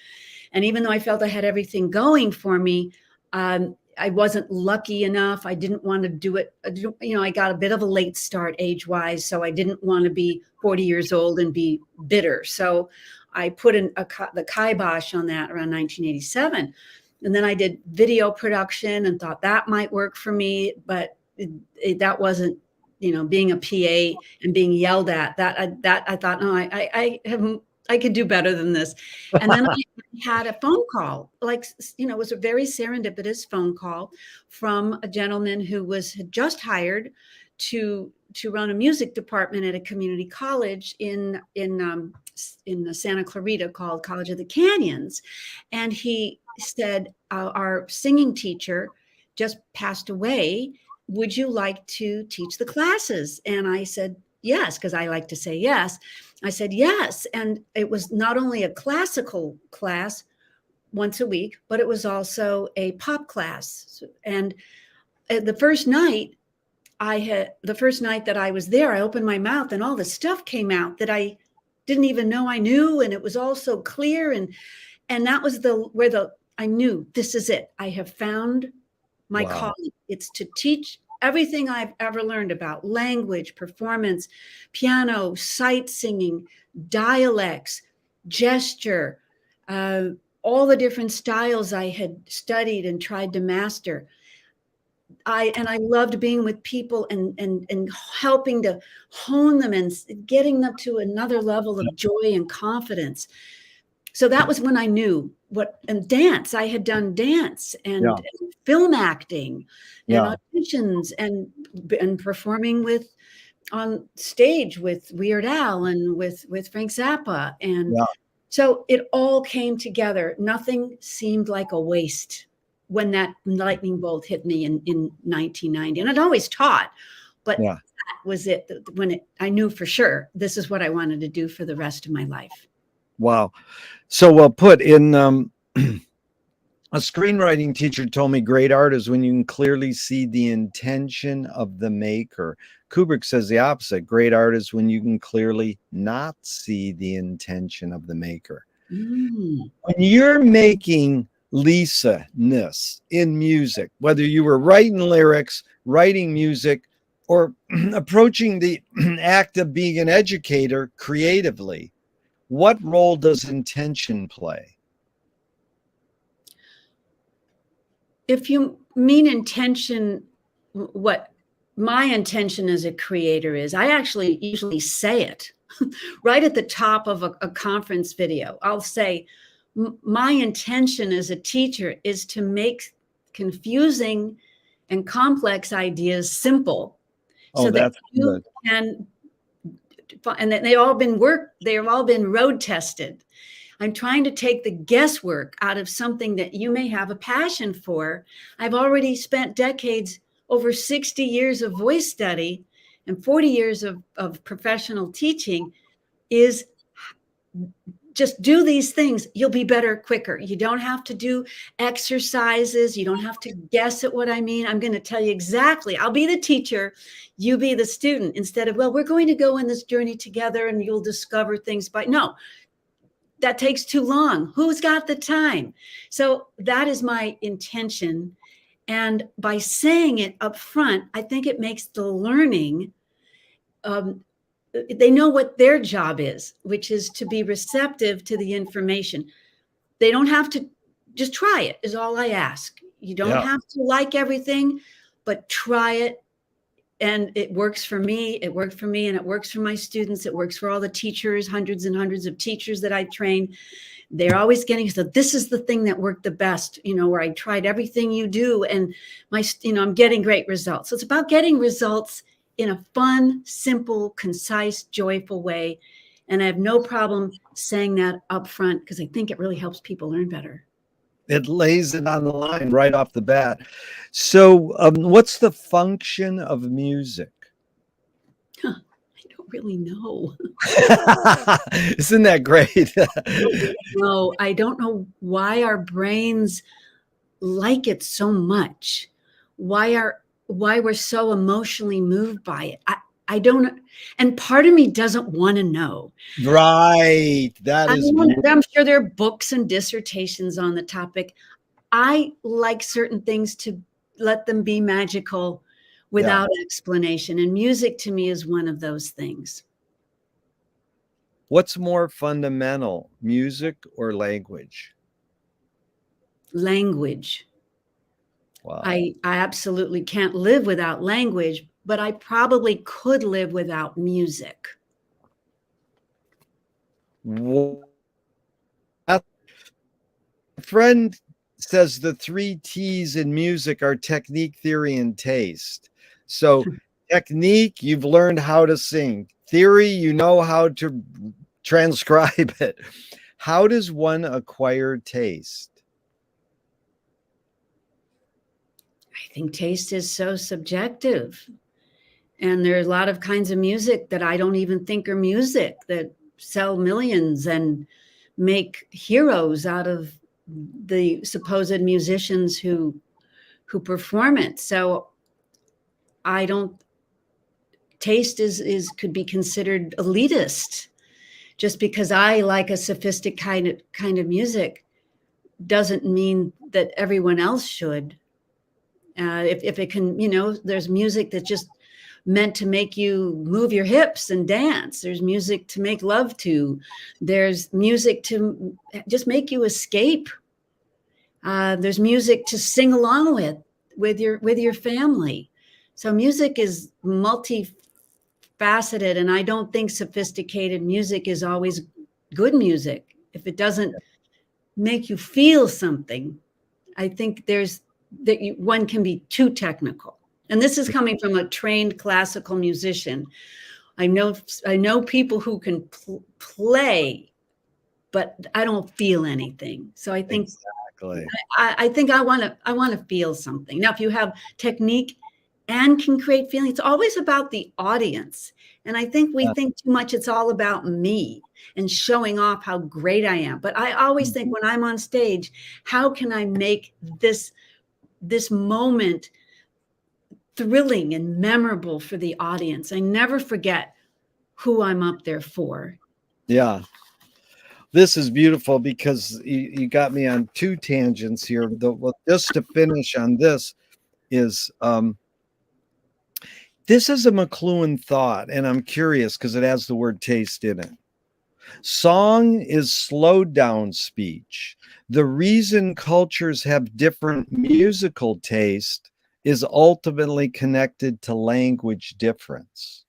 And even though I felt I had everything going for me, I wasn't lucky enough. I didn't want to do it. I got a bit of a late start age-wise, so I didn't want to be 40 years old and be bitter. So I put in the kibosh on that around 1987. And then I did video production and thought that might work for me, but that wasn't, being a PA and being yelled at. That I thought, no, I could do better than this. And then I had a phone call, it was a very serendipitous phone call from a gentleman who had just hired to run a music department at a community college in Santa Clarita called College of the Canyons. And he said, our singing teacher just passed away. Would you like to teach the classes? And I said, yes, because I like to say yes. I said yes. And it was not only a classical class once a week, but it was also a pop class. And the first night that I was there, I opened my mouth and all the stuff came out that I didn't even know I knew. And it was all so clear. And that was I knew this is it. I have found my Wow. calling. It's to teach everything I've ever learned about language, performance, piano, sight singing, dialects, gesture, all the different styles I had studied and tried to master. I loved being with people and helping to hone them and getting them to another level of joy and confidence. So that was when I knew and dance. I had done dance and film acting and auditions and performing on stage with Weird Al and with Frank Zappa. And so it all came together. Nothing seemed like a waste when that lightning bolt hit me in 1990. And I'd always taught, but that was it. I knew for sure this is what I wanted to do for the rest of my life. Wow. So well put. In a screenwriting teacher told me great art is when you can clearly see the intention of the maker. Kubrick says the opposite. Great art is when you can clearly not see the intention of the maker. When you're making Lisa-ness in music, whether you were writing lyrics, writing music, or approaching the act of being an educator creatively, what role does intention play? If you mean intention, what my intention as a creator is, I actually usually say it right at the top of a conference video. I'll say, my intention as a teacher is to make confusing and complex ideas simple, so that you can, and that they've all been road tested. I'm trying to take the guesswork out of something that you may have a passion for. I've already spent decades, over 60 years of voice study and 40 years of professional teaching, is just do these things. You'll be better quicker. You don't have to do exercises. You don't have to guess at what I mean. I'm going to tell you exactly. I'll be the teacher. You be the student, instead of, well, we're going to go in this journey together and you'll discover things no, that takes too long. Who's got the time? So that is my intention. And by saying it up front, I think it makes the learning, they know what their job is, which is to be receptive to the information. They don't have to, just try it is all I ask. You don't have to like everything, but try it. And it works for me. It worked for me, and it works for my students. It works for all the teachers, hundreds and hundreds of teachers that I train. They're always getting, so this is the thing that worked the best, where I tried everything you do, and I'm getting great results. So it's about getting results in a fun, simple, concise, joyful way. And I have no problem saying that up front, because I think it really helps people learn better. It lays it on the line right off the bat. So what's the function of music? I don't really know. Isn't that great? No, I don't know why our brains like it so much. Why we're so emotionally moved by it. I don't, and part of me doesn't want to know. Right. I'm sure there are books and dissertations on the topic. I like certain things to let them be magical without explanation. And music to me is one of those things. What's more fundamental, music or language? Language. Wow. I absolutely can't live without language, but I probably could live without music. A friend says the 3 T's in music are technique, theory, and taste. So technique, you've learned how to sing. Theory, you know how to transcribe it. How does one acquire taste? I think taste is so subjective. And there's a lot of kinds of music that I don't even think are music that sell millions and make heroes out of the supposed musicians who perform it. So I don't, taste is could be considered elitist. Just because I like a sophisticated kind of music doesn't mean that everyone else should. If it can, there's music that's just meant to make you move your hips and dance. There's music to make love to. There's music to just make you escape. There's music to sing along with your family. So music is multifaceted, and I don't think sophisticated music is always good music. If it doesn't make you feel something, I think one can be too technical. And this is coming from a trained classical musician. I know people who can play, but I don't feel anything. So I think Exactly. I think I want to feel something. Now, if you have technique and can create feeling, it's always about the audience. And I think we think too much it's all about me and showing off how great I am. But I always think when I'm on stage, how can I make this moment thrilling and memorable for the audience? I never forget who I'm up there for. Yeah. This is beautiful because you got me on two tangents here. Just to finish on this is this is a McLuhan thought, and I'm curious because it has the word taste in it. Song is slowed down speech. The reason cultures have different musical taste is ultimately connected to language difference.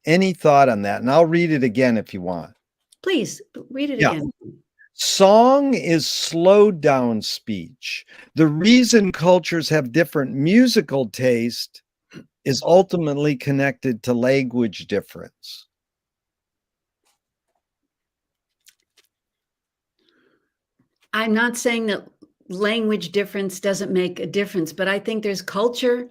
Any thought on that? And I'll read it again if you want. Please read it again. Song is slowed down speech. The reason cultures have different musical taste is ultimately connected to language difference. I'm not saying that language difference doesn't make a difference, but I think there's culture.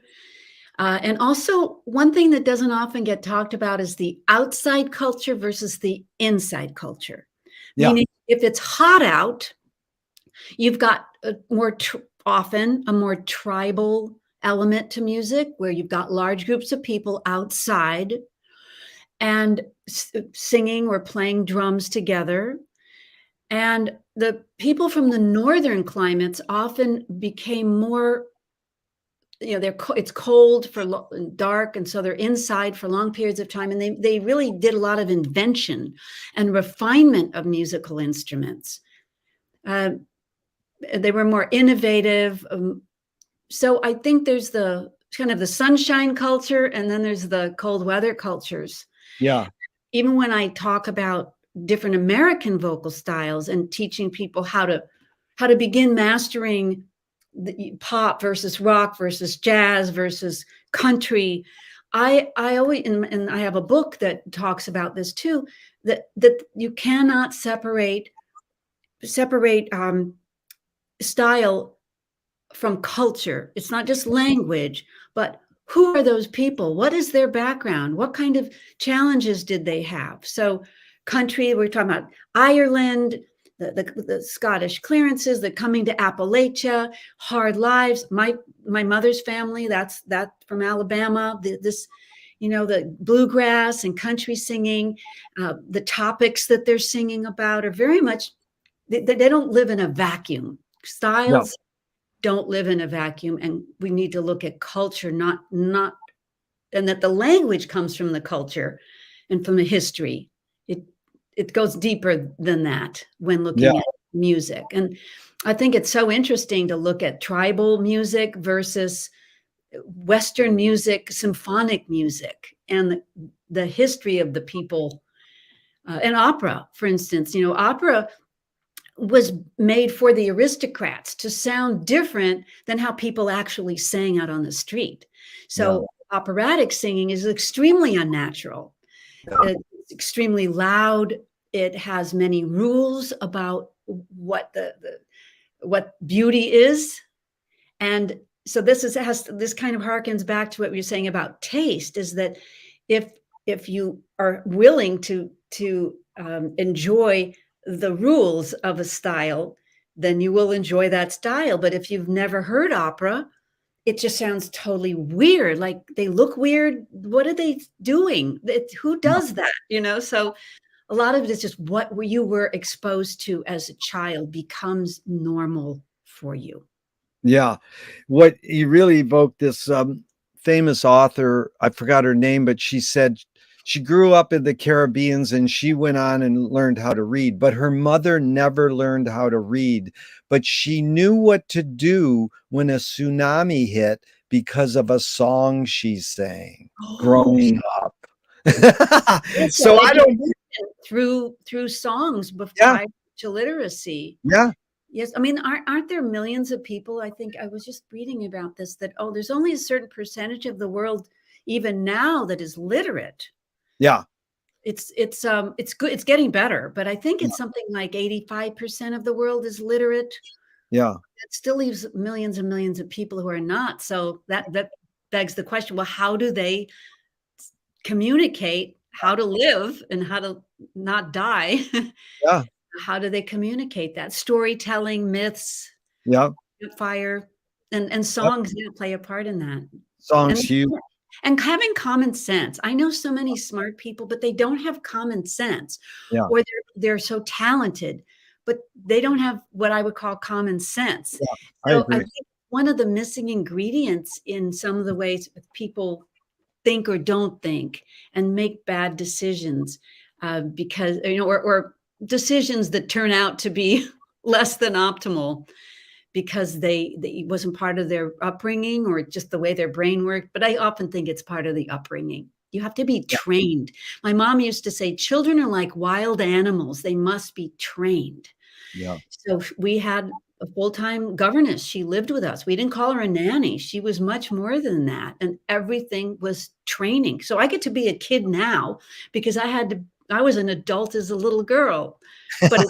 And also, one thing that doesn't often get talked about is the outside culture versus the inside culture. Yeah. Meaning, if it's hot out, you've got often a more tribal element to music where you've got large groups of people outside and singing or playing drums together. And the people from the northern climates often became more, it's cold and dark, and so they're inside for long periods of time. And they really did a lot of invention and refinement of musical instruments. They were more innovative. So I think there's the kind of the sunshine culture, and then there's the cold weather cultures. Yeah. Even when I talk about different American vocal styles and teaching people how to begin mastering the pop versus rock versus jazz versus country, I always, and I have a book that talks about this too, that you cannot separate style from culture. It's not just language, but who are those people? What is their background? What kind of challenges did they have? So country, we're talking about Ireland, the Scottish clearances, the coming to Appalachia, hard lives. My mother's family, that's from Alabama. The bluegrass and country singing, the topics that they're singing about are very much, they don't live in a vacuum. Styles don't live in a vacuum, and we need to look at culture, not and that the language comes from the culture and from the history. It goes deeper than that when looking at music. And I think it's so interesting to look at tribal music versus Western music, symphonic music, and the history of the people. And opera, for instance, opera was made for the aristocrats to sound different than how people actually sang out on the street. So operatic singing is extremely unnatural. It's extremely loud. It has many rules about what what beauty is. And so this kind of harkens back to what we were saying about taste, is that if you are willing to enjoy the rules of a style, then you will enjoy that style. But if you've never heard opera, it just sounds totally weird. Like they look weird. What are they doing? Who Yeah. does that? So a lot of it is just what you were exposed to as a child becomes normal for you. Yeah. What you really evoked this famous author, I forgot her name, but she said she grew up in the Caribbean and she went on and learned how to read, but her mother never learned how to read. But she knew what to do when a tsunami hit because of a song she sang Oh, growing up. so So I don't, education through songs yeah, prior to literacy. yeah, Yes, I mean, aren't there millions of people? I think I was just reading about this, that there's only a certain percentage of the world even now that is literate. yeah, It's good. It's getting better, but I think yeah, it's something like 85% of the world is literate. yeah, It still leaves millions and millions of people who are not. So that begs the question: well, how do they communicate how to live and how to not die? yeah, How do they communicate that? Storytelling, myths, yeah. fire, and Yep. songs, yeah, play a part in that. Song's And huge. and having common sense. I know so many smart people, but they don't have common sense, Yeah, or they're so talented, but they don't have what I would call common sense. yeah, I So I agree. think one of the missing ingredients in some of the ways people think or don't think and make bad decisions, because or decisions that turn out to be less than optimal because they it wasn't part of their upbringing or just the way their brain worked. But I often think it's part of the upbringing. You have to be Yeah, trained. My mom used to say, children are like wild animals. They must be trained. yeah, So we had a full-time governess. She lived with us. We didn't call her a nanny. She was much more than that. And everything was training. So I get to be a kid now because I was an adult as a little girl, but it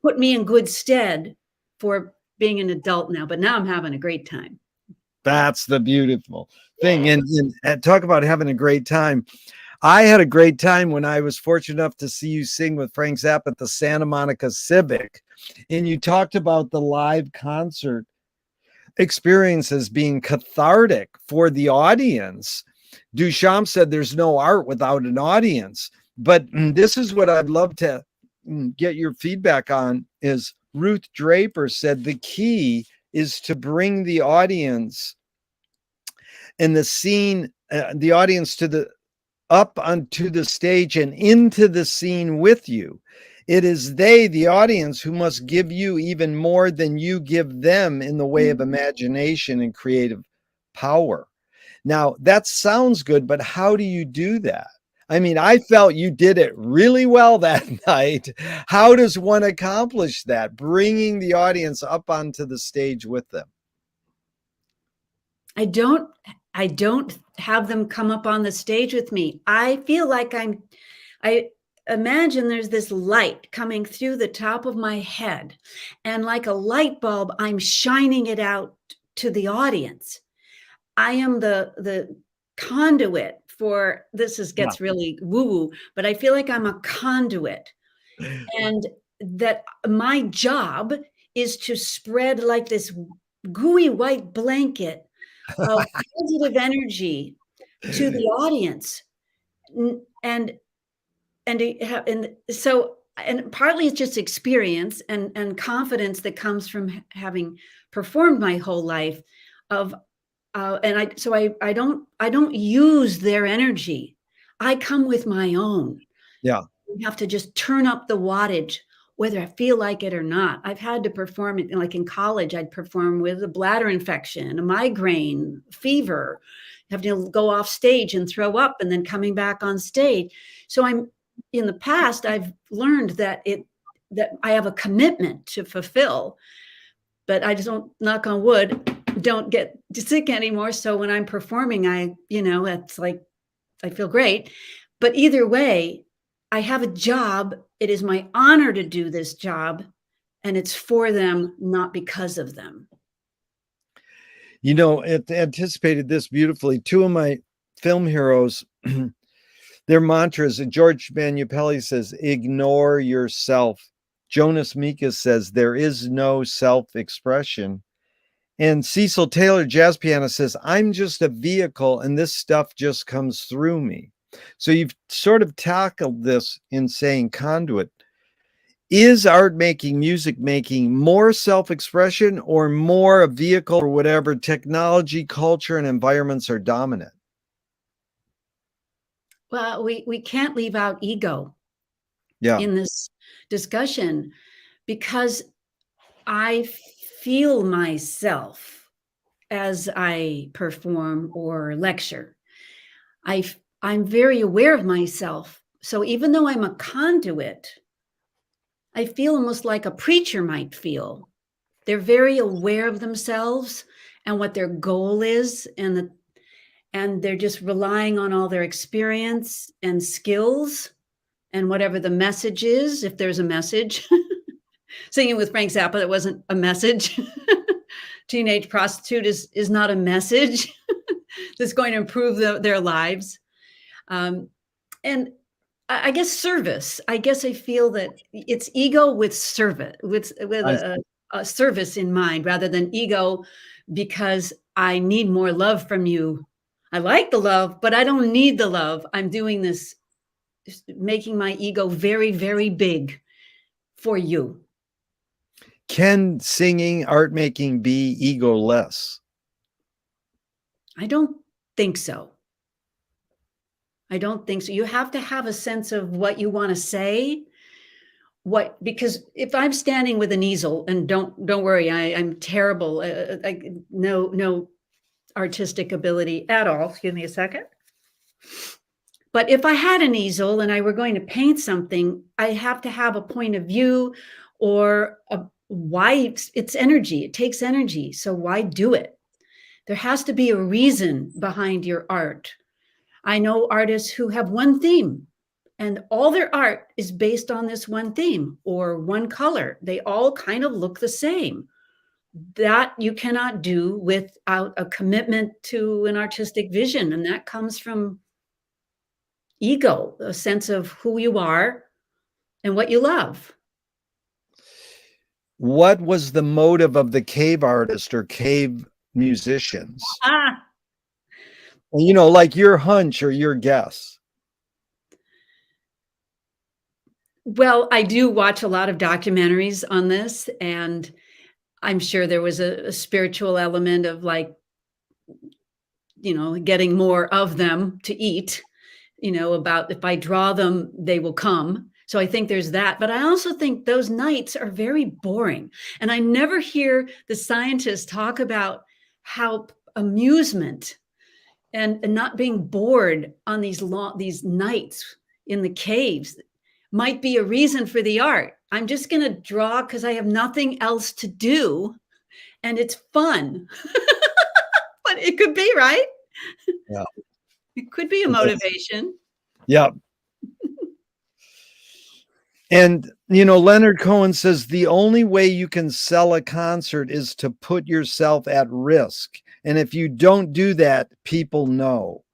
put me in good stead for being an adult now. But now I'm having a great time. that's the beautiful thing. And talk about having a great time. I had a great time when I was fortunate enough to see you sing with Frank Zappa at the Santa Monica Civic. And you talked about the live concert experiences being cathartic for the audience. Duchamp said there's no art without an audience. But this is what I'd love to get your feedback on is Ruth Draper said the key is to bring the audience and the audience to the up onto the stage and into the scene with you. It is they, the audience, who must give you even more than you give them in the way of imagination and creative power. Now, that sounds good, but how do you do that? I mean, I felt you did it really well that night. How does one accomplish that? Bringing the audience up onto the stage with them. I don't I don't have them come up on the stage with me. I feel like I imagine there's this light coming through the top of my head, and like a light bulb, I'm shining it out to the audience. I am the conduit for this is Yeah. gets really woo-woo, but I feel like I'm a conduit, and that my job is to spread like this gooey white blanket of positive energy to the audience. N and so and partly it's just experience and confidence that comes from having performed my whole life of, and I don't use their energy. I come with my own. Yeah. You have to just turn up the wattage, whether I feel like it or not. I've had to perform it, like in college, I'd perform with a bladder infection, a migraine, fever, have to go off stage and throw up and then coming back on stage. So in the past, I've learned that I have a commitment to fulfill, but I just don't, knock on wood, don't get sick anymore. So when I'm performing, it's like I feel great. But either way, I have a job. It is my honor to do this job, and it's for them, not because of them. You know, it anticipated this beautifully. Two of my film heroes, their mantras, George Manupelli says, ignore yourself. Jonas Mekas says, there is no self-expression. And Cecil Taylor, jazz pianist, says, I'm just a vehicle and this stuff just comes through me. So you've sort of tackled this in saying conduit. Is art making, music making more self-expression or more a vehicle or whatever technology, culture, and environments are dominant? Well, we can't leave out ego Yeah. in this discussion because I feel myself as I perform or lecture. I'm very aware of myself. So even though I'm a conduit, I feel almost like a preacher might feel. They're very aware of themselves and what their goal is, and they're just relying on all their experience and skills and whatever the message is, if there's a message. Singing with Frank Zappa, that wasn't a message. Teenage prostitute is not a message that's going to improve their lives. And I guess service. I guess I feel that it's ego with service, with a service in mind, rather than ego because I need more love from you. I like the love, but I don't need the love. I'm doing this, making my ego very, very big for you. Can singing, art making be egoless? I don't think so. I don't think so. You have to have a sense of what you want to say. Because if I'm standing with an easel, and don't worry, I'm terrible. No artistic ability at all. Excuse me a second. But if I had an easel and I were going to paint something, I have to have a point of view or why. It's energy. It takes energy. So why do it? There has to be a reason behind your art. I know artists who have one theme and all their art is based on this one theme or one color. They all kind of look the same. That you cannot do without a commitment to an artistic vision. And that comes from ego, a sense of who you are and what you love. What was the motive of the cave artist or cave musicians? You know, like your hunch or your guess. Well, I do watch a lot of documentaries on this, and I'm sure there was a spiritual element of like, getting more of them to eat, about if I draw them, they will come. So I think there's that. But I also think those nights are very boring. And I never hear the scientists talk about how amusement and not being bored on these nights in the caves might be a reason for the art. I'm just going to draw because I have nothing else to do and it's fun. But it could be, right? Yeah. It could be a motivation. Yeah. And, Leonard Cohen says the only way you can sell a concert is to put yourself at risk. And if you don't do that, people know.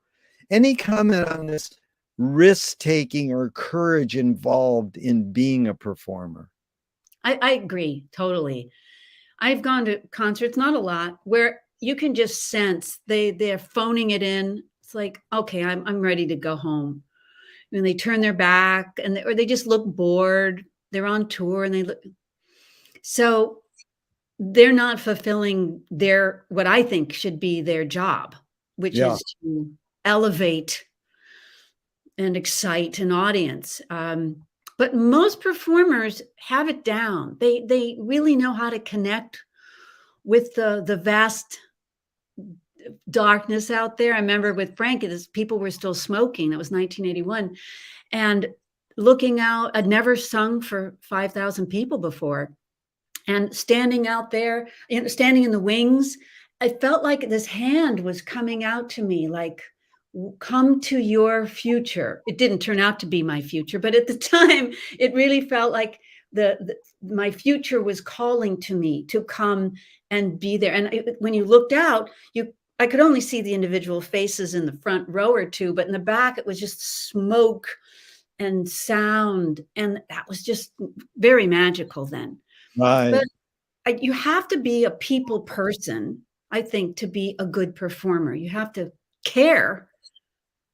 Any comment on this risk-taking or courage involved in being a performer? I agree totally. I've gone to concerts, not a lot, where you can just sense they're phoning it in. It's like, okay, I'm ready to go home. And they turn their back or they just look bored. They're on tour and they look. So they're not fulfilling what I think should be their job, which is to elevate and excite an audience. But most performers have it down. They really know how to connect with the vast darkness out there. I remember with Frank, people were still smoking. That was 1981. And looking out, I'd never sung for 5,000 people before. And standing out there, standing in the wings, I felt like this hand was coming out to me like, come to your future. It didn't turn out to be my future, but at the time, it really felt like my future was calling to me to come and be there. And when you looked out, I could only see the individual faces in the front row or two, but in the back, it was just smoke and sound. And that was just very magical then. Right. But you have to be a people person, I think, to be a good performer. You have to care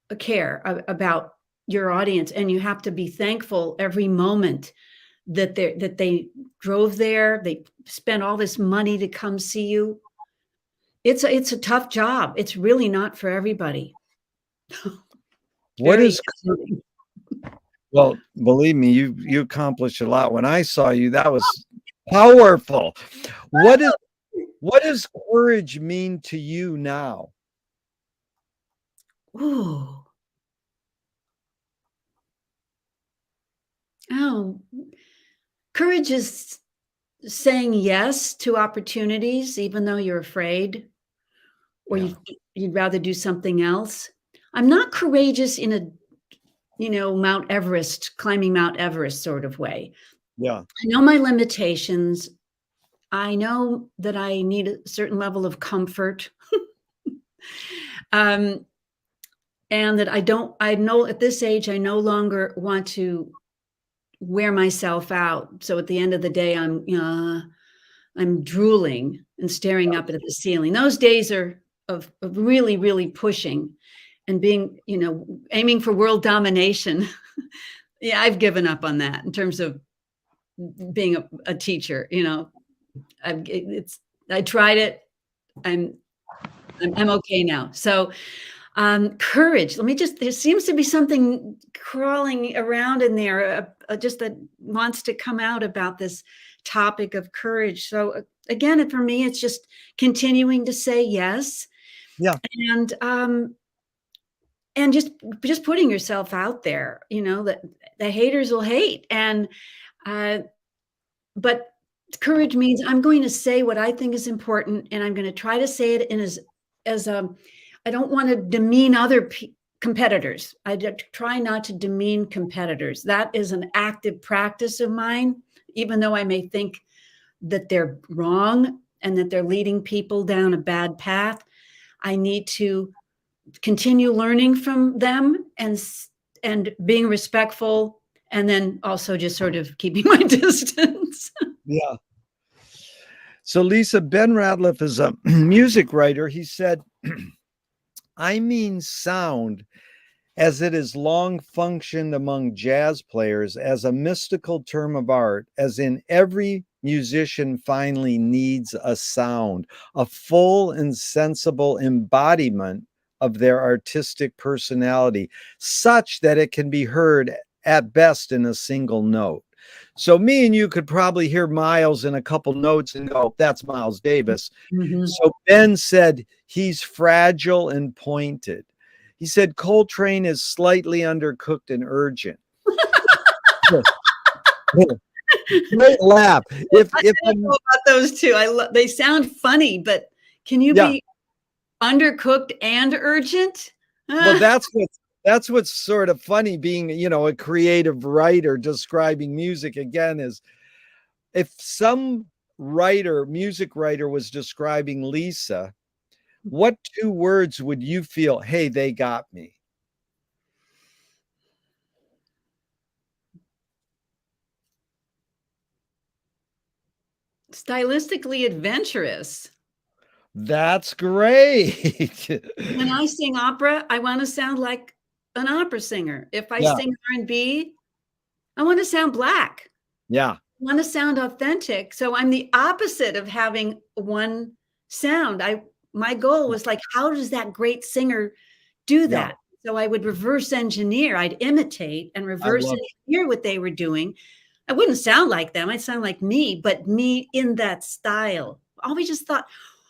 about your audience, and you have to be thankful every moment that they drove there. They spent all this money to come see you. It's a tough job. It's really not for everybody. What is Well, believe me, you accomplished a lot. When I saw you, that was powerful. What does courage mean to you now? Ooh. Oh, courage is saying yes to opportunities, even though you're afraid, or Yeah. you'd rather do something else. I'm not courageous in a, climbing Mount Everest sort of way. Yeah. I know my limitations. I know that I need a certain level of comfort. And that I know at this age, I no longer want to wear myself out. So at the end of the day, I'm drooling and staring up at the ceiling. Those days are of really, really pushing and being, aiming for world domination. Yeah, I've given up on that in terms of being a teacher. I tried it. I'm okay now. So courage. There seems to be something crawling around in there, just that wants to come out about this topic of courage. So again, for me, it's just continuing to say yes. Yeah. And just putting yourself out there, that the haters will hate. But courage means I'm going to say what I think is important, and I'm going to try to say it in I don't want to demean other competitors. I try not to demean competitors. That is an active practice of mine, even though I may think that they're wrong and that they're leading people down a bad path. I need to continue learning from them and being respectful, and then also just sort of keeping my distance. Yeah. So Lisa, Ben Ratliff is a music writer. He said, I mean sound as it has long functioned among jazz players as a mystical term of art, as in every musician finally needs a sound, a full and sensible embodiment of their artistic personality, such that it can be heard at best in a single note. So me and you could probably hear Miles in a couple notes and go, that's Miles Davis. Mhm. So Ben said he's fragile and pointed. He said Coltrane is slightly undercooked and urgent. Great laugh. I don't know about those two. They sound funny, but can you be undercooked and urgent? Well, that's what's sort of funny being, a creative writer describing music again, is if some music writer was describing Lisa, what two words would you feel, hey, they got me? Stylistically adventurous. That's great. When I sing opera, I want to sound like an opera singer. If I sing R&B, I want to sound black. Yeah. I want to sound authentic. So I'm the opposite of having one sound. My goal was like, how does that great singer do that? So I would reverse engineer. I'd imitate and reverse engineer what they were doing. I wouldn't sound like them. I'd sound like me, but me in that style. I always just thought,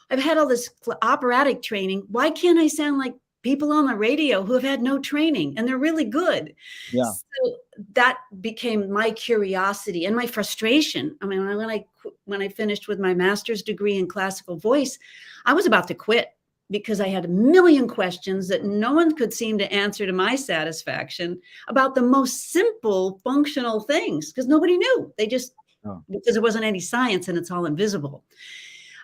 I've had all this operatic training. Why can't I sound like people on the radio who have had no training and they're really good? Yeah. So that became my curiosity and my frustration. I mean, when I finished with my master's degree in classical voice, I was about to quit because I had a million questions that no one could seem to answer to my satisfaction about the most simple functional things, because nobody knew. They just Oh, because there wasn't any science and it's all invisible.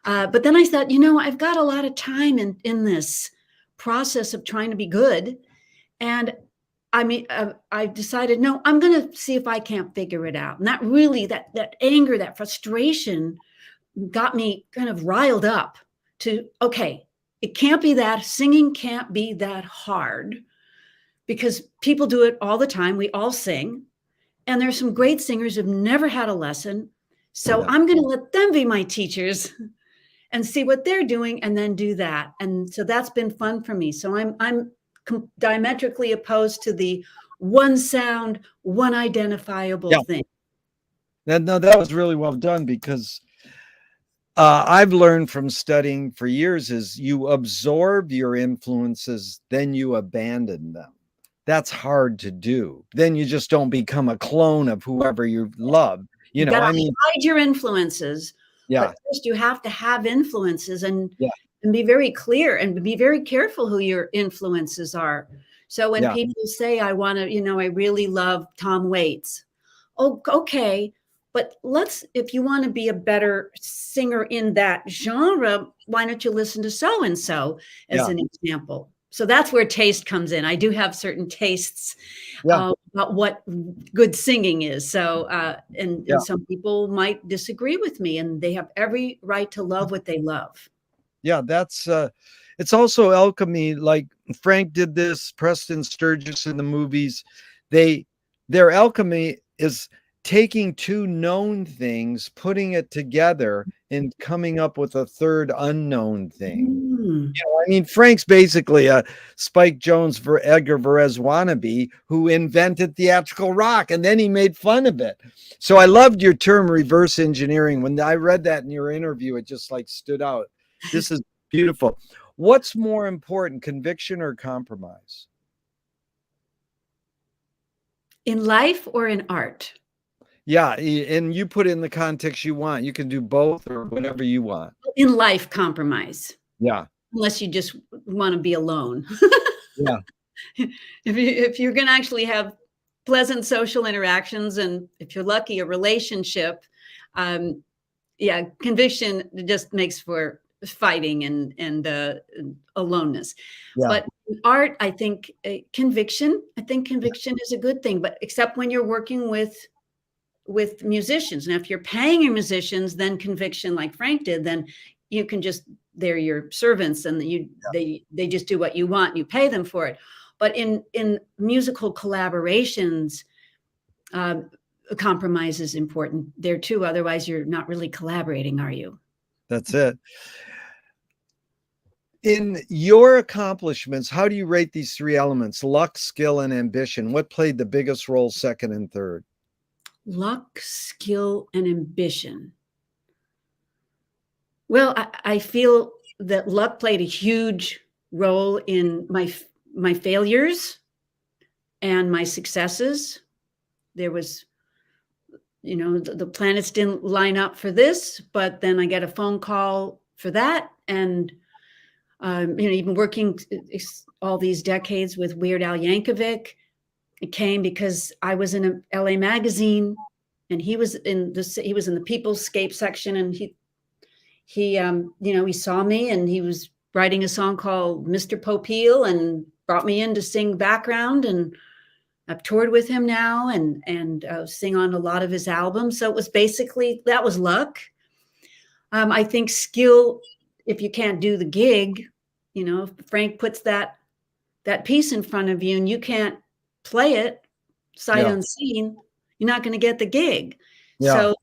But then I thought, you know, I've got a lot of time in this process of trying to be good. And I mean, I decided, no, I'm going to see if I can't figure it out. And that really, that anger, that frustration got me kind of riled up to, okay, it can't be that, singing can't be that hard because people do it all the time. We all sing. And there's some great singers who've never had a lesson. So yeah. I'm going to let them be my teachers and see what they're doing and then do that. And so that's been fun for me. So I'm diametrically opposed to the one sound, one identifiable Yeah. thing. No, that was really well done because I've learned from studying for years is you absorb your influences, then you abandon them. That's hard to do. Then you just don't become a clone of whoever you love. You You know, got I to mean, hide your influences, but yeah, first you have to have influences yeah, and be very clear and be very careful who your influences are. So when yeah, people say, I want to, you know, I really love Tom Waits. Oh, okay. But if you want to be a better singer in that genre, why don't you listen to so and so as yeah, an example? So that's where taste comes in. I do have certain tastes yeah, about what good singing is. So, yeah, and some people might disagree with me, and they have every right to love what they love. yeah. That's it's also alchemy. Like Frank did this, Preston Sturgis in the movies. They their alchemy is taking two known things, putting it together, and coming up with a third unknown thing. Mm. I mean, Frank's basically a Spike Jones for Edgar Varese wannabe who invented theatrical rock and then he made fun of it. So I loved your term reverse engineering. When I read that in your interview, it just like stood out. This is beautiful. What's more important, conviction or compromise? In life or in art? Yeah, and you put it in the context you want. You can do both or whatever you want. In life, compromise, Yeah, unless you just want to be alone. yeah, If you're going to actually have pleasant social interactions, and if you're lucky, a relationship, um, yeah, conviction just makes for fighting and aloneness. yeah, But in art, I think conviction. I think conviction is a good thing, but except when you're working with musicians. Now, if you're paying your musicians, then conviction, like Frank did, then you can just they're your servants, and they just do what you want. You pay them for it. But in musical collaborations, uh, a compromise is important there too. Otherwise, you're not really collaborating, are you? that's it. In your accomplishments, how do you rate these three elements? Luck, skill, and ambition. What played the biggest role, second and third? Luck, skill, and ambition. Well, I feel that luck played a huge role in my failures and my successes. There was, you know, the planets didn't line up for this, but then I get a phone call for that. And, you know, even working all these decades with Weird Al Yankovic, it came because I was in a LA magazine and he was in the Peoplescape section, and you know, he saw me and he was writing a song called Mr. Popeil and brought me in to sing background, and I've toured with him now and sing on a lot of his albums. So it was basically, that was luck. I think skill, if you can't do the gig, you know, if Frank puts that piece in front of you and you can't play it sight Yeah, unseen, you're not going to get the gig. yeah, So,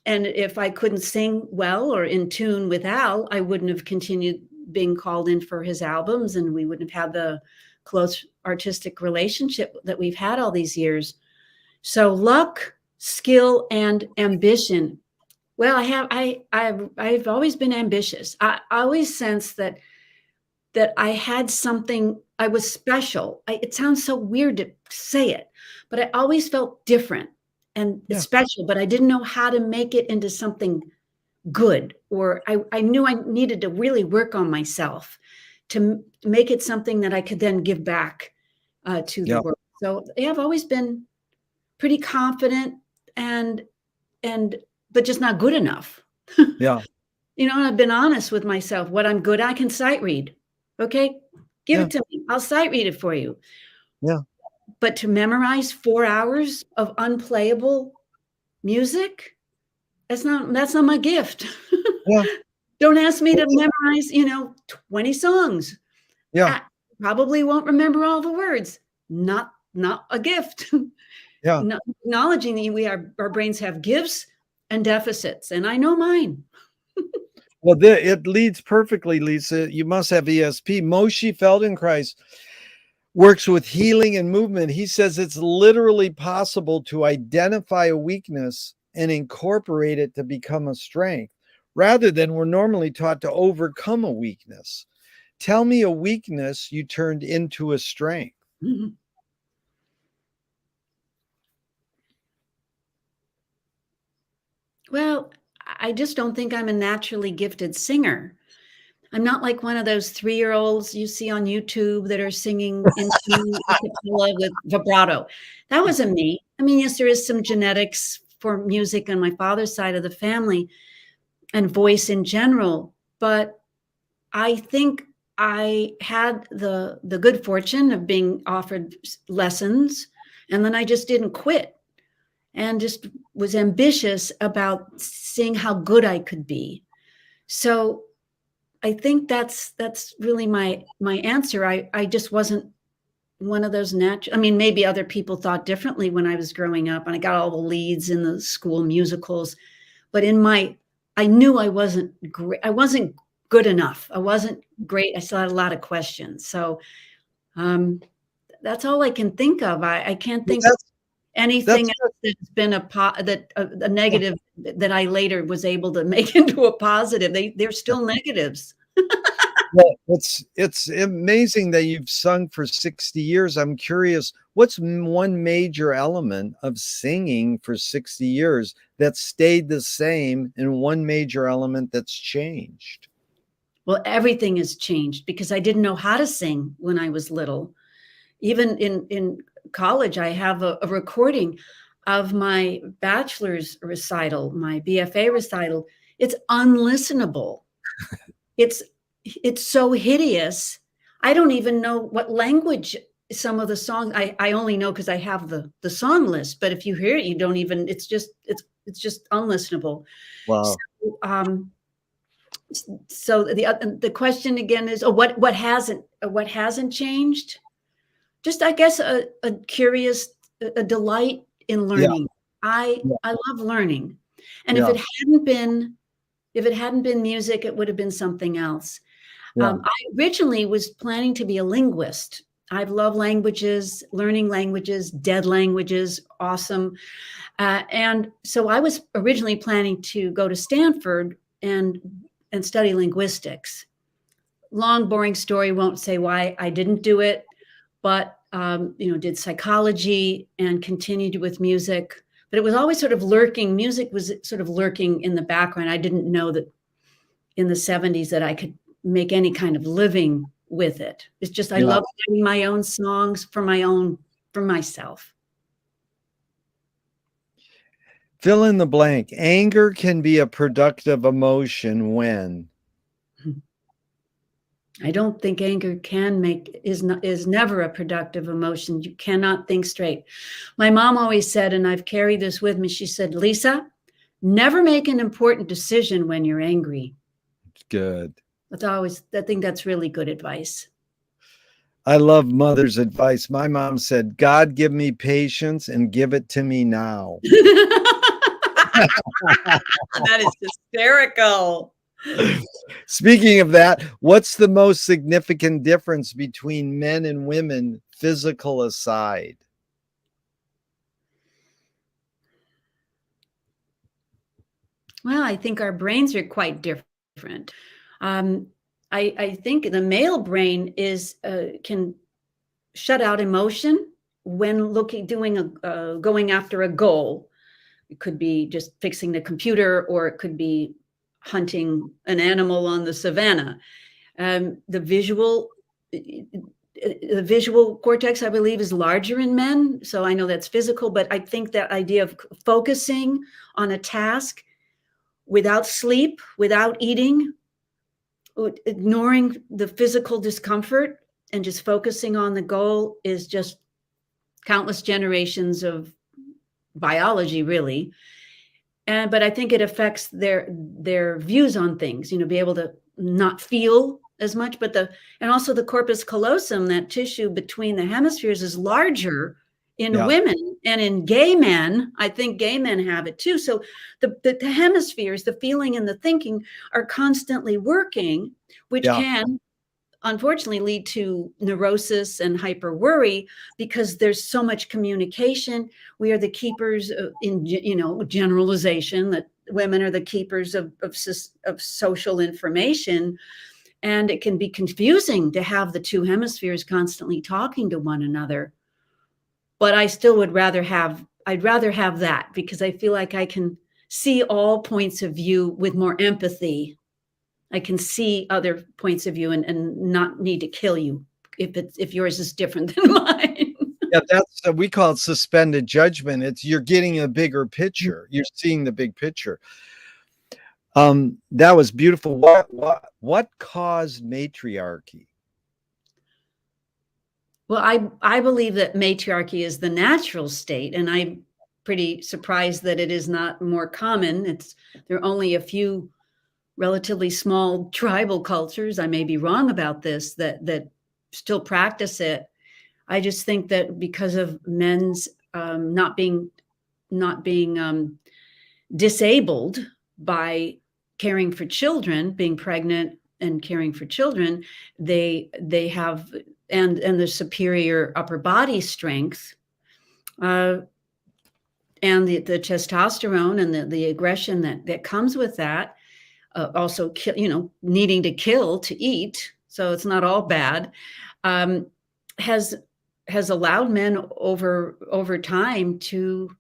and if I couldn't sing well or in tune with Al, I wouldn't have continued being called in for his albums, and we wouldn't have had the close artistic relationship that we've had all these years. So luck, skill, and ambition. Well, I've always been ambitious. I always sensed that I had something, I was special. It sounds so weird to say it, but I always felt different and yeah, special, but I didn't know how to make it into something good, or I knew I needed to really work on myself to make it something that I could then give back to the yeah, world. So yeah, I've always been pretty confident and but just not good enough. Yeah. You know, and I've been honest with myself. What I'm good at, I can sight read. Okay, give Yeah. it to me. I'll sight read it for you. Yeah. But to memorize 4 hours of unplayable music, that's not my gift. Yeah. Don't ask me to memorize, 20 songs. Yeah. I probably won't remember all the words. Not a gift. Yeah. Not acknowledging that our brains have gifts and deficits, and I know mine. Well, it leads perfectly, Lisa. You must have ESP. Moshe Feldenkrais works with healing and movement. He says it's literally possible to identify a weakness and incorporate it to become a strength, rather than we're normally taught to overcome a weakness. Tell me a weakness you turned into a strength. Mhm. Well, I just don't think I'm a naturally gifted singer. I'm not like one of those 3-year-olds you see on YouTube that are singing in key a cappella with vibrato. That wasn't me. I mean, yes, there is some genetics for music on my father's side of the family and voice in general, but I think I had the good fortune of being offered lessons, and then I just didn't quit and just was ambitious about seeing how good I could be. So I think that's really my answer. I just wasn't one of those natural. I mean, maybe other people thought differently when I was growing up, and I got all the leads in the school musicals. But I knew I wasn't great. I wasn't good enough. I wasn't great. I still had a lot of questions. So um, that's all I can think of. I can't Well, think of anything that's else that's been a negative that I later was able to make into a positive. They're still negatives. well, it's amazing that you've sung for 60 years. I'm curious, what's one major element of singing for 60 years that stayed the same and one major element that's changed? Well, everything has changed because I didn't know how to sing when I was little. Even in college, I have a recording of my bachelor's recital, my BFA recital. It's unlistenable. It's it's so hideous. I don't even know what language some of the songs. I only know because I have the song list. But if you hear it, you don't even. It's just unlistenable. So, Wow. um, so the question again is, oh, what hasn't changed? Just, I guess, a curious a delight in Yeah. learning. Yeah. I love learning, and Yeah. if it hadn't been music, it would have been something else. Yeah. I originally was planning to be a linguist. I love languages, learning languages, dead languages, awesome. And so I was originally planning to go to Stanford and study linguistics. Long, boring story. Won't say why I didn't do it, but did psychology and continued with music. But it was always sort of lurking. Music was sort of lurking in the background. I didn't know that in the 70s that I could make any kind of living with it. It's just I Yeah. love writing my own songs for myself. Fill in the blank. Anger can be a productive emotion when. I don't think anger is never a productive emotion. You cannot think straight. My mom always said, and I've carried this with me, she said, Lisa, never make an important decision when you're angry. Good. I think that's really good advice. I love mother's advice. My mom said, God, give me patience and give it to me now. That is hysterical. Speaking of that, what's the most significant difference between men and women, physical aside? Well, I think our brains are quite different. Um, I think the male brain can shut out emotion when going after a goal. It could be just fixing the computer, or it could be hunting an animal on the savannah. The visual the visual cortex, I believe, is larger in men. So I know that's physical, but I think that idea of focusing on a task without sleep, without eating, ignoring the physical discomfort and just focusing on the goal is just countless generations of biology, really. But I think it affects their views on things, be able to not feel as much, and also the corpus callosum, that tissue between the hemispheres, is larger in women, and in gay men. I think gay men have it too. So the hemispheres, the feeling and the thinking, are constantly working, which can unfortunately lead to neurosis and hyper worry, because there's so much communication. We are the keepers in generalization, that women are the keepers of social information. And it can be confusing to have the two hemispheres constantly talking to one another. But I still would rather have that, because I feel like I can see all points of view with more empathy. I can see other points of view and not need to kill you if yours is different than mine. Yeah, that's we call it suspended judgment. It's you're getting a bigger picture. You're seeing the big picture. That was beautiful. What caused matriarchy? Well, I believe that matriarchy is the natural state, and I'm pretty surprised that it is not more common. There are only a few relatively small tribal cultures, I may be wrong about this, that still practice it. I just think that because of men's not being disabled by caring for children, being pregnant and caring for children, they have and the superior upper body strength, and the testosterone and the aggression that comes with that. Also, needing to kill to eat, so it's not all bad. Has allowed men over time to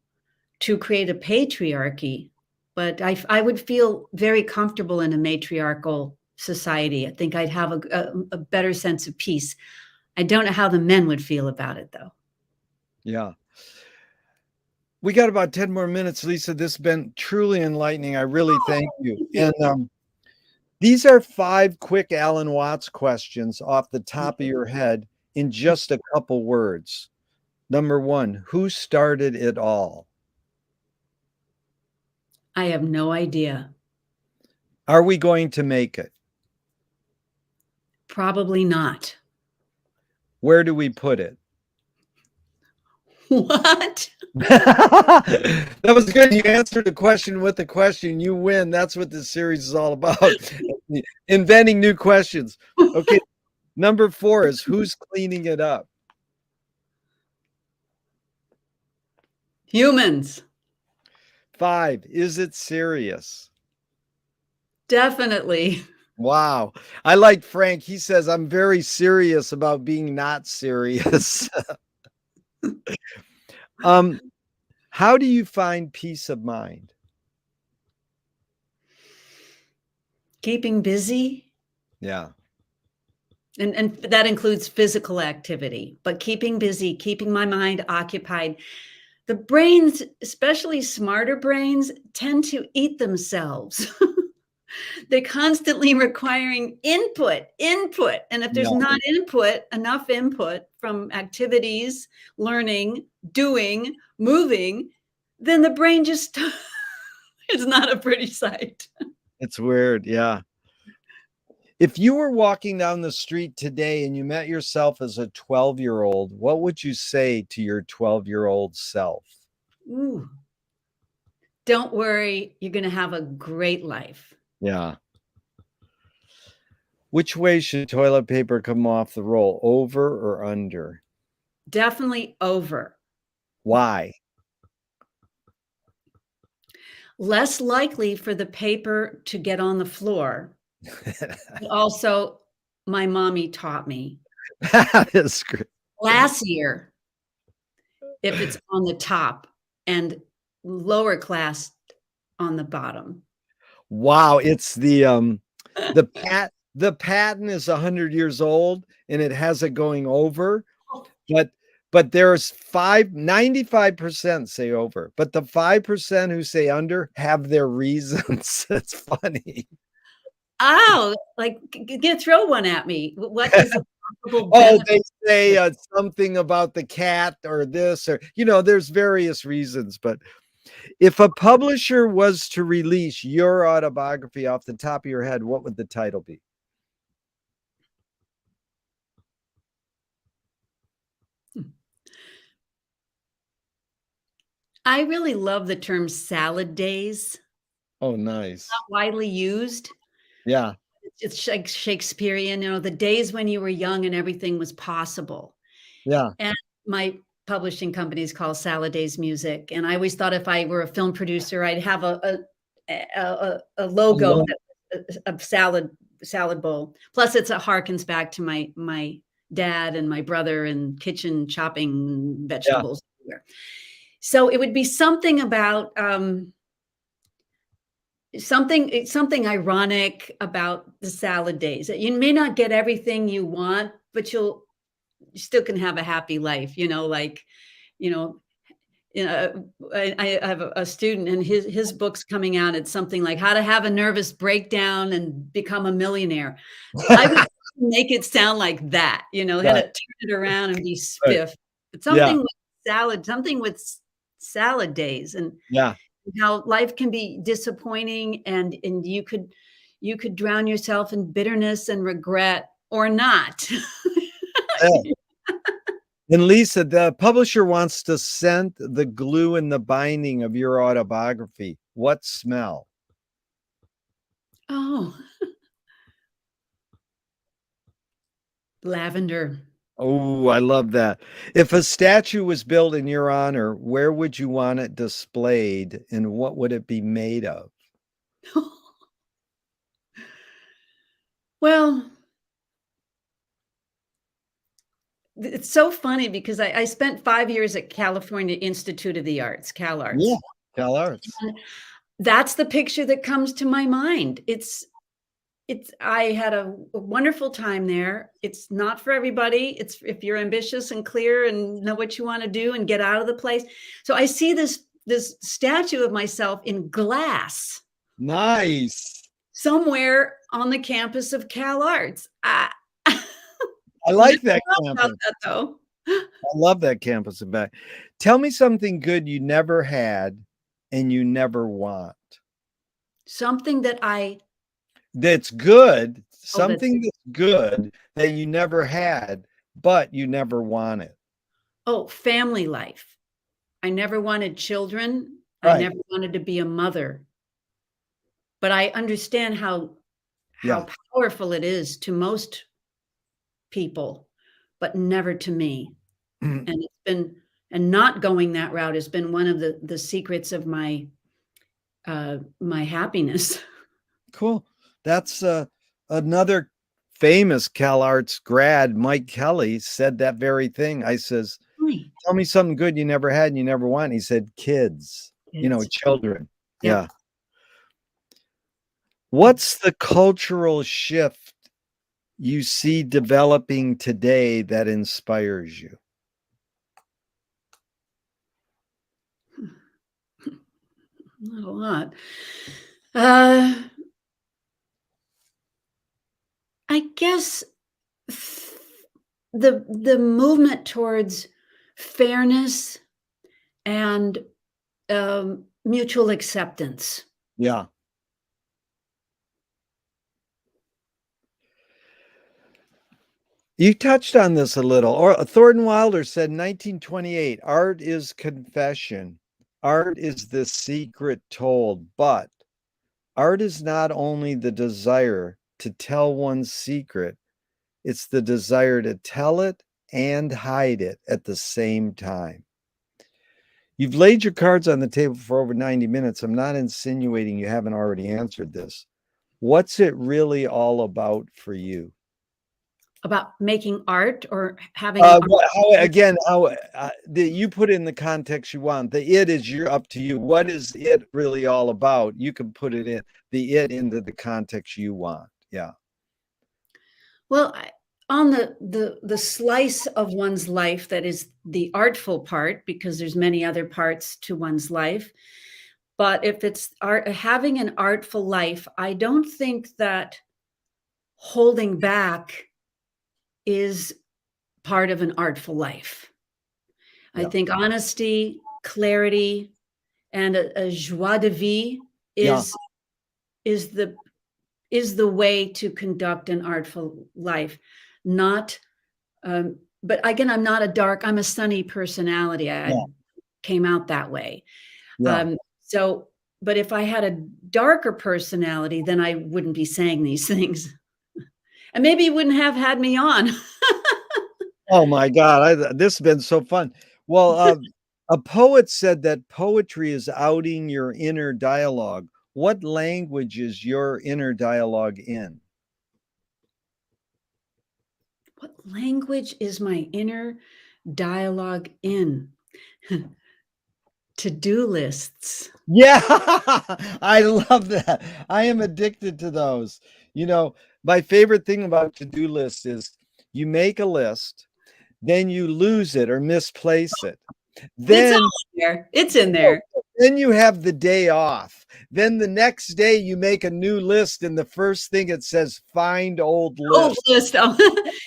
create a patriarchy. But I would feel very comfortable in a matriarchal society. I think I'd have a better sense of peace. I don't know how the men would feel about it, though. Yeah. We got about 10 more minutes, Lisa. This has been truly enlightening. I really thank you. And these are 5 quick Alan Watts questions off the top of your head in just a couple words. Number 1, who started it all? I have no idea. Are we going to make it? Probably not. Where do we put it? What? That was good. You answered a question with a question. You win. That's what this series is all about. Inventing new questions. Okay. Number 4 is who's cleaning it up? Humans. 5, is it serious? Definitely. Wow. I like Frank. He says, I'm very serious about being not serious. How do you find peace of mind? Keeping busy. Yeah. And that includes physical activity, but keeping busy, keeping my mind occupied. The brains, especially smarter brains, tend to eat themselves. They're constantly requiring input. And if there's not enough input from activities, learning, doing, moving, then the brain just is not a pretty sight. It's weird. Yeah. If you were walking down the street today and you met yourself as a 12-year-old, what would you say to your 12-year-old self? Ooh. Don't worry, you're going to have a great life. Yeah. Which way should toilet paper come off the roll, over or under? Definitely over. Why? Less likely for the paper to get on the floor. Also, my mommy taught me. That is great. Last year, if it's on the top, and lower class on the bottom. Wow, it's the The patent is 100 years old and it has it going over, Oh, but there's 95% say over, but the 5% who say under have their reasons. It's funny. oh, like, throw one at me. What is a possible Oh, benefit? they say something about the cat or this, or, there's various reasons. But if a publisher was to release your autobiography off the top of your head, what would the title be? I really love the term salad days, Oh, nice. not widely used. Yeah. It's like Shakespearean, the days when you were young and everything was possible. Yeah. And my publishing company is called Salad Days Music, and I always thought if I were a film producer, I'd have a logo that a salad bowl. Plus, it harkens back to my dad and my brother and kitchen chopping Yeah. vegetables everywhere. So it would be something about something ironic about the salad days. You may not get everything you want, but you still can have a happy life. Like, you know, I have a student and his book's coming out. It's something like How to Have a Nervous Breakdown and Become a Millionaire. I would make it sound like that, had to Right. turn it around and be Right. spiff. But Yeah. something with salad days and Yeah. how life can be disappointing and you could drown yourself in bitterness and regret or not. Yeah. And Lisa, the publisher wants to scent the glue in the binding of your autobiography. What smell? Oh, lavender. Oh, I love that. If a statue was built in your honor, where would you want it displayed and what would it be made of? Well, it's so funny because I spent 5 years at California Institute of the Arts, Cal Yeah, Arts. Cal Arts. And that's the picture that comes to my mind. I had a wonderful time there. It's not for everybody. It's if you're ambitious and clear and know what you want to do and get out of the place. So I see this statue of myself in glass Nice. somewhere on the campus of Cal Arts. I Never like that thought about campus. that though. I love that campus in back. Tell me something good you never had and you never want. Something that That's good, that's something that's good that you never had, but you never wanted. family life. I never wanted children. I Right. never wanted to be a mother. But I understand how Yeah. powerful it is to most people, but never to me. And not going that route has been one of the secrets of my my happiness. Cool. That's another famous Cal Arts grad, Mike Kelly, said that very thing. I says, Really? tell me something good you never had and you never want. He said, kids, Kids. children. Yeah. Yeah. What's the cultural shift you see developing today that inspires you? Not a lot. Uh, I guess the movement towards fairness and mutual acceptance. Yeah. You touched on this a little. Or Thornton Wilder said in 1928, art is confession. Art is the secret told, but art is not only the desire to tell one's secret, it's the desire to tell it and hide it at the same time. You've laid your cards on the table for over 90 minutes. I'm not insinuating you haven't already answered this. What's it really all about for you? About making art or having an You put in the context you want. The it is up to you. What is it really all about? You can put it in the it into the context you want. Yeah. Well, on the slice of one's life that is the artful part, because there's many other parts to one's life. But if it's art, having an artful life, I don't think that holding back is part of an artful life. I Yeah. think honesty, clarity, and a joie de vivre Yeah. is the is the way to conduct an artful life. Not, but again, I'm a sunny personality. I Yeah. came out that way. Yeah. So, but if I had a darker personality, then I wouldn't be saying these things. And maybe you wouldn't have had me on. Oh my God. This has been so fun. Well, a poet said that poetry is outing your inner dialogue. What language is your inner dialogue in? What language is my inner dialogue in? To-do lists. Yeah, I love that. I am addicted to those. You know, my favorite thing about to-do lists is you make a list, then you lose it or misplace it. It's all Then in there. It's in there. then you have the day off. Then the next day you make a new list and the first thing it says find old Old list. list. Oh,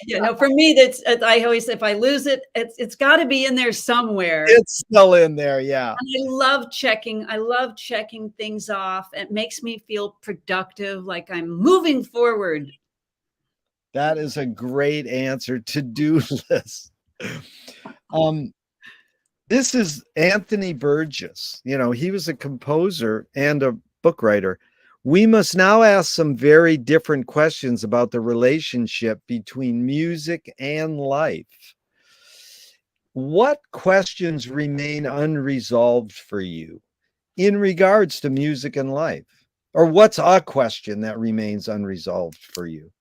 yeah, no, for me, that's I always if I lose it, it's gotta be in there somewhere. It's still in there, yeah. I love checking things off. It makes me feel productive, like I'm moving forward. That is a great answer, to-do list. Um, this is Anthony Burgess. You know, he was a composer and a book writer. We must now ask some very different questions about the relationship between music and life. What questions remain unresolved for you in regards to music and life? Or what's a question that remains unresolved for you?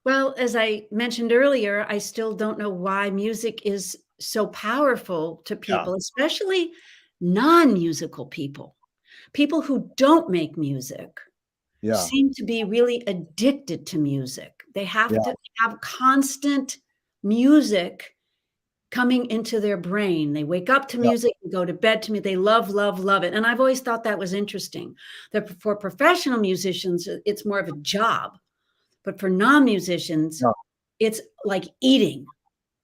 Well, as I mentioned earlier, I still don't know why music is so powerful to Yeah, people, especially non-musical people. People who don't make music yeah, seem to be really addicted to music. They have yeah, to have constant music coming into their brain. They wake up to yeah, music, they go to bed to me. They love, love, love it. And I've always thought that was interesting. That for professional musicians, it's more of a job. But for non-musicians, yeah, it's like eating.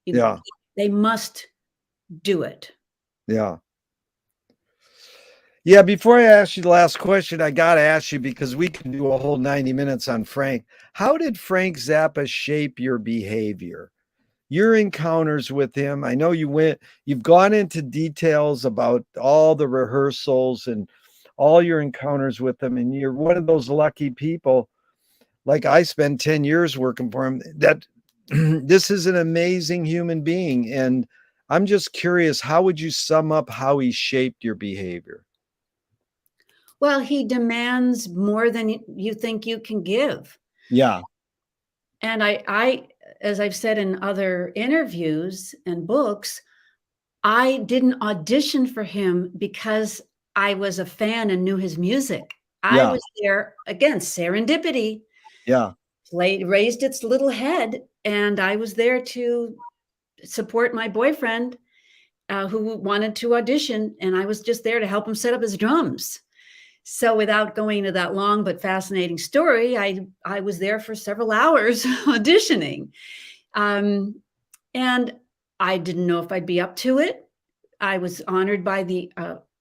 You yeah, They must do it. yeah. Yeah, before I ask you the last question, I got to ask you because we can do a whole 90 minutes on Frank. How did Frank Zappa shape your behavior? Your encounters with him. I know you've gone into details about all the rehearsals and all your encounters with him, and you're one of those lucky people, like I spent 10 years working for him, that this is an amazing human being. And I'm just curious, how would you sum up how he shaped your behavior? Well, he demands more than you think you can give. Yeah, And as I've said in other interviews and books, I didn't audition for him because I was a fan and knew his music. I yeah, was there, again, serendipity yeah, raised its little head, and I was there to support my boyfriend, who wanted to audition, and I was just there to help him set up his drums. So without going into that long but fascinating story, I was there for several hours auditioning. And I didn't know if I'd be up to it. I was honored by the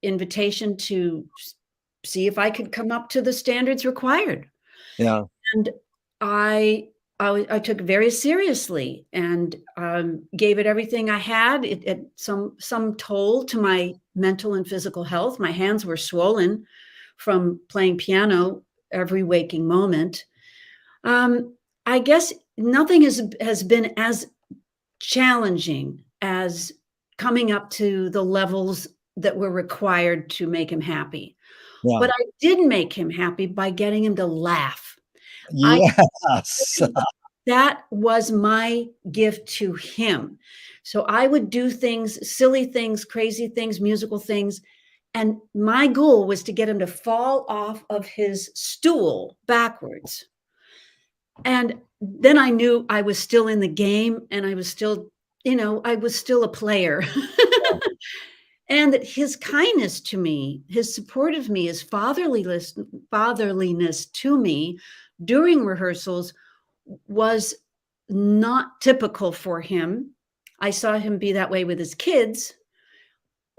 invitation to see if I could come up to the standards required. yeah, And I I took it very seriously and gave it everything I had. It some toll to my mental and physical health. My hands were swollen from playing piano every waking moment. I guess nothing has been as challenging as coming up to the levels that were required to make him happy. yeah. But I did make him happy by getting him to laugh. I Yes. That was my gift to him. So I would do things, silly things, crazy things, musical things, and my goal was to get him to fall off of his stool backwards. And then I knew I was still in the game and I was still, I was still a player. And that his kindness to me, his support of me, his fatherliness to me during rehearsals was not typical for him. I saw him be that way with his kids,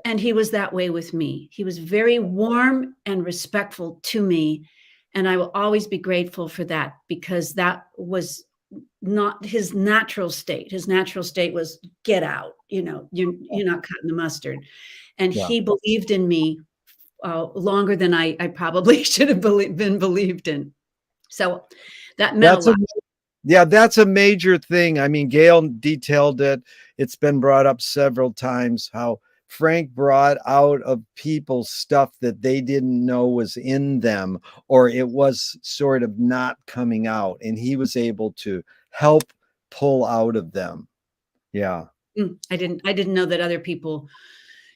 and he was that way with me. He was very warm and respectful to me, and I will always be grateful for that because that was not his natural state. His natural state was get out, you're not cutting the mustard. And Yeah. he believed in me longer than I probably should have been believed in. So that meant a That's a lot. Yeah, that's a major thing. I mean, Gail detailed it. It's been brought up several times how Frank brought out of people stuff that they didn't know was in them, or it was sort of not coming out, and he was able to help pull out of them. Yeah. I didn't know that other people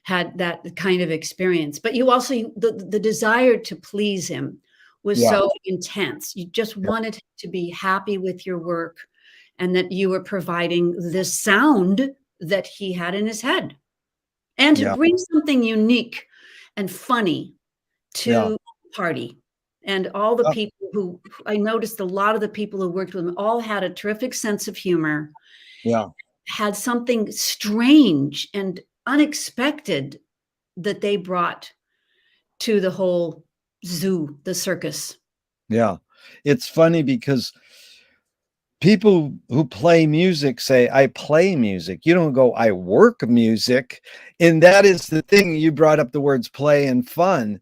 had that kind of experience. But you also the desire to please him was Yeah. so intense. You just wanted him to be happy with your work and that you were providing this sound that he had in his head. And to Yeah. bring something unique and funny Yeah. to the party. And all the people who I noticed a lot of the people who worked with him all had a terrific sense of humor, Yeah. had something strange and unexpected that they brought to the whole zoo, the circus. Yeah. It's funny because people who play music say, I play music. You don't go, I work music. And that is the thing. You brought up the words play and fun.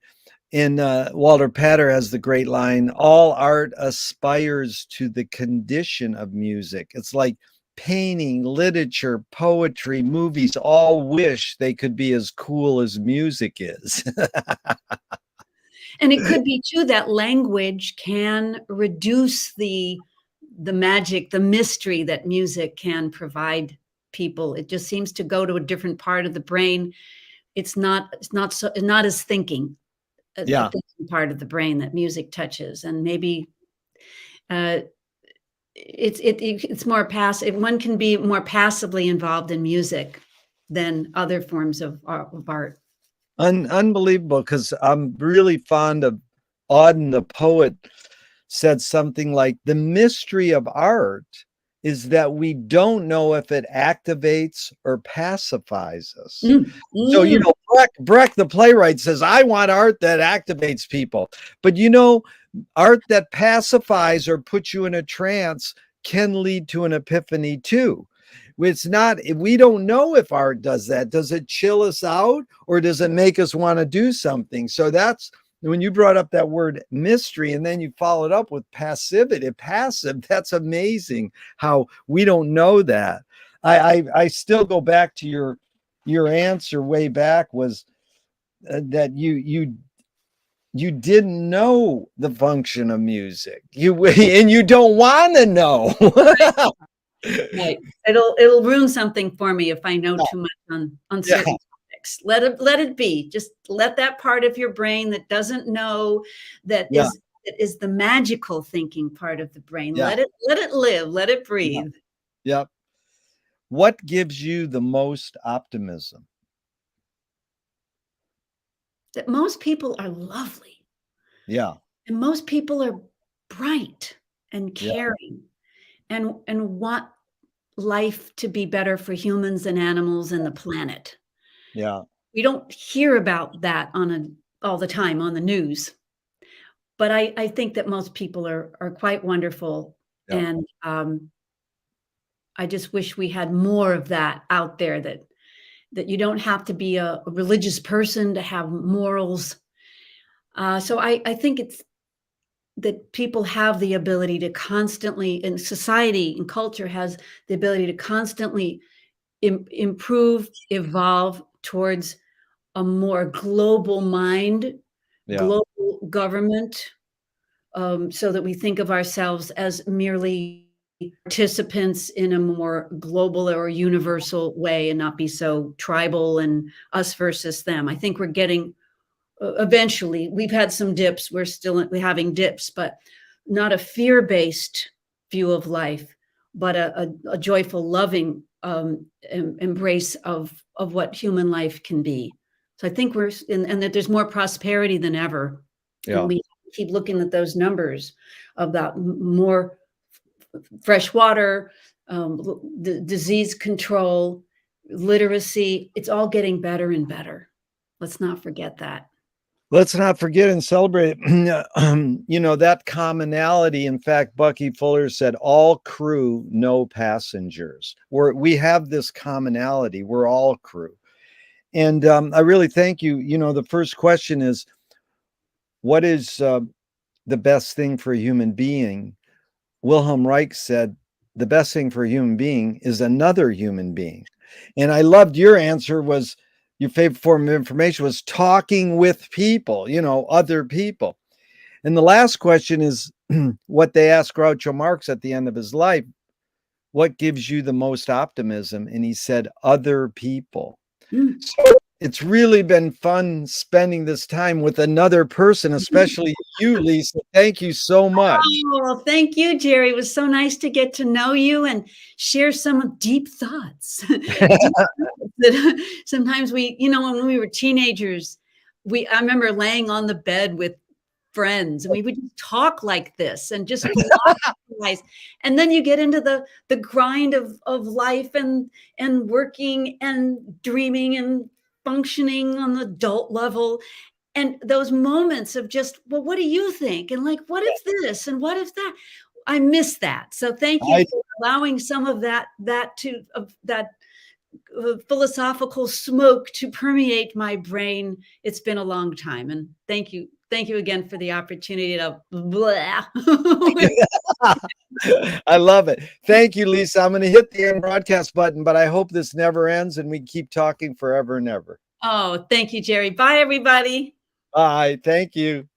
And Walter Pater has the great line, all art aspires to the condition of music. It's like painting, literature, poetry, movies all wish they could be as cool as music is. And it could be too that language can reduce the magic, the mystery that music can provide people. It just seems to go to a different part of the brain. It's not as thinking, the Yeah. thinking part of the brain that music touches. And maybe uh, it's more passive. One can be more passively involved in music than other forms of art. Unbelievable, because I'm really fond of Auden the poet said something like, the mystery of art is that we don't know if it activates or pacifies us. Mm, So, mm. Brecht the playwright says, I want art that activates people. But, art that pacifies or puts you in a trance can lead to an epiphany too. It's not, we don't know if art does that. Does it chill us out or does it make us want to do something? So that's when you brought up that word mystery and then you followed up with passive, that's amazing how we don't know that. I still go back to your answer way back was that you didn't know the function of music. And you don't want to know. Right. It'll ruin something for me if I know too much on Yeah. certain topics. Let it be. Just let that part of your brain that doesn't know that Yeah. is the magical thinking part of the brain. Yeah. Let it live. Let it Yeah. breathe. Yep. What gives you the most optimism? That most people are lovely Yeah. and most people are bright and Yeah. caring and want life to be better for humans and animals and the planet. Yeah. We don't hear about that all the time on the news, but I think that most people are quite wonderful, Yeah. and I just wish we had more of that out there. That you don't have to be a religious person to have morals. So I think it's that people have the ability to constantly, and society and culture has the ability to constantly improve, evolve towards a more global mind, Yeah. global government, so that we think of ourselves as merely participants in a more global or universal way and not be so tribal and us versus them. I think we're getting eventually, we've had some dips, we're having dips, but not a fear based. view of life, but a joyful, loving embrace of what human life can be. So I think and that there's more prosperity than ever. Yeah. And we keep looking at those numbers about more fresh water, the disease control, literacy. It's all getting better and better. Let's not forget that. Let's not forget and celebrate, that commonality. In fact, Bucky Fuller said, all crew, no passengers. We have this commonality. We're all crew. And I really thank you. The first question is, what is the best thing for a human being? Wilhelm Reich said, the best thing for a human being is another human being. And I loved your answer was, your favorite form of information was talking with people, other people. And the last question is what they asked Groucho Marx at the end of his life. What gives you the most optimism? And he said, other people. So it's really been fun spending this time with another person, especially you, Lisa. Thank you so much. Oh, well, thank you, Jerry. It was so nice to get to know you and share some deep thoughts. That sometimes when we were teenagers, I remember laying on the bed with friends and we would talk like this and just philosophize. And then you get into the grind of life and working and dreaming and functioning on the adult level. And those moments of just, well, what do you think? And like, what if this? And what if that? I miss that. So thank you for allowing some of that philosophical smoke to permeate my brain. It's been a long time. And thank you. Thank you again for the opportunity to blah. I love it. Thank you, Lisa. I'm going to hit the end broadcast button, but I hope this never ends and we keep talking forever and ever. Oh, thank you, Jerry. Bye, everybody. Bye. Thank you.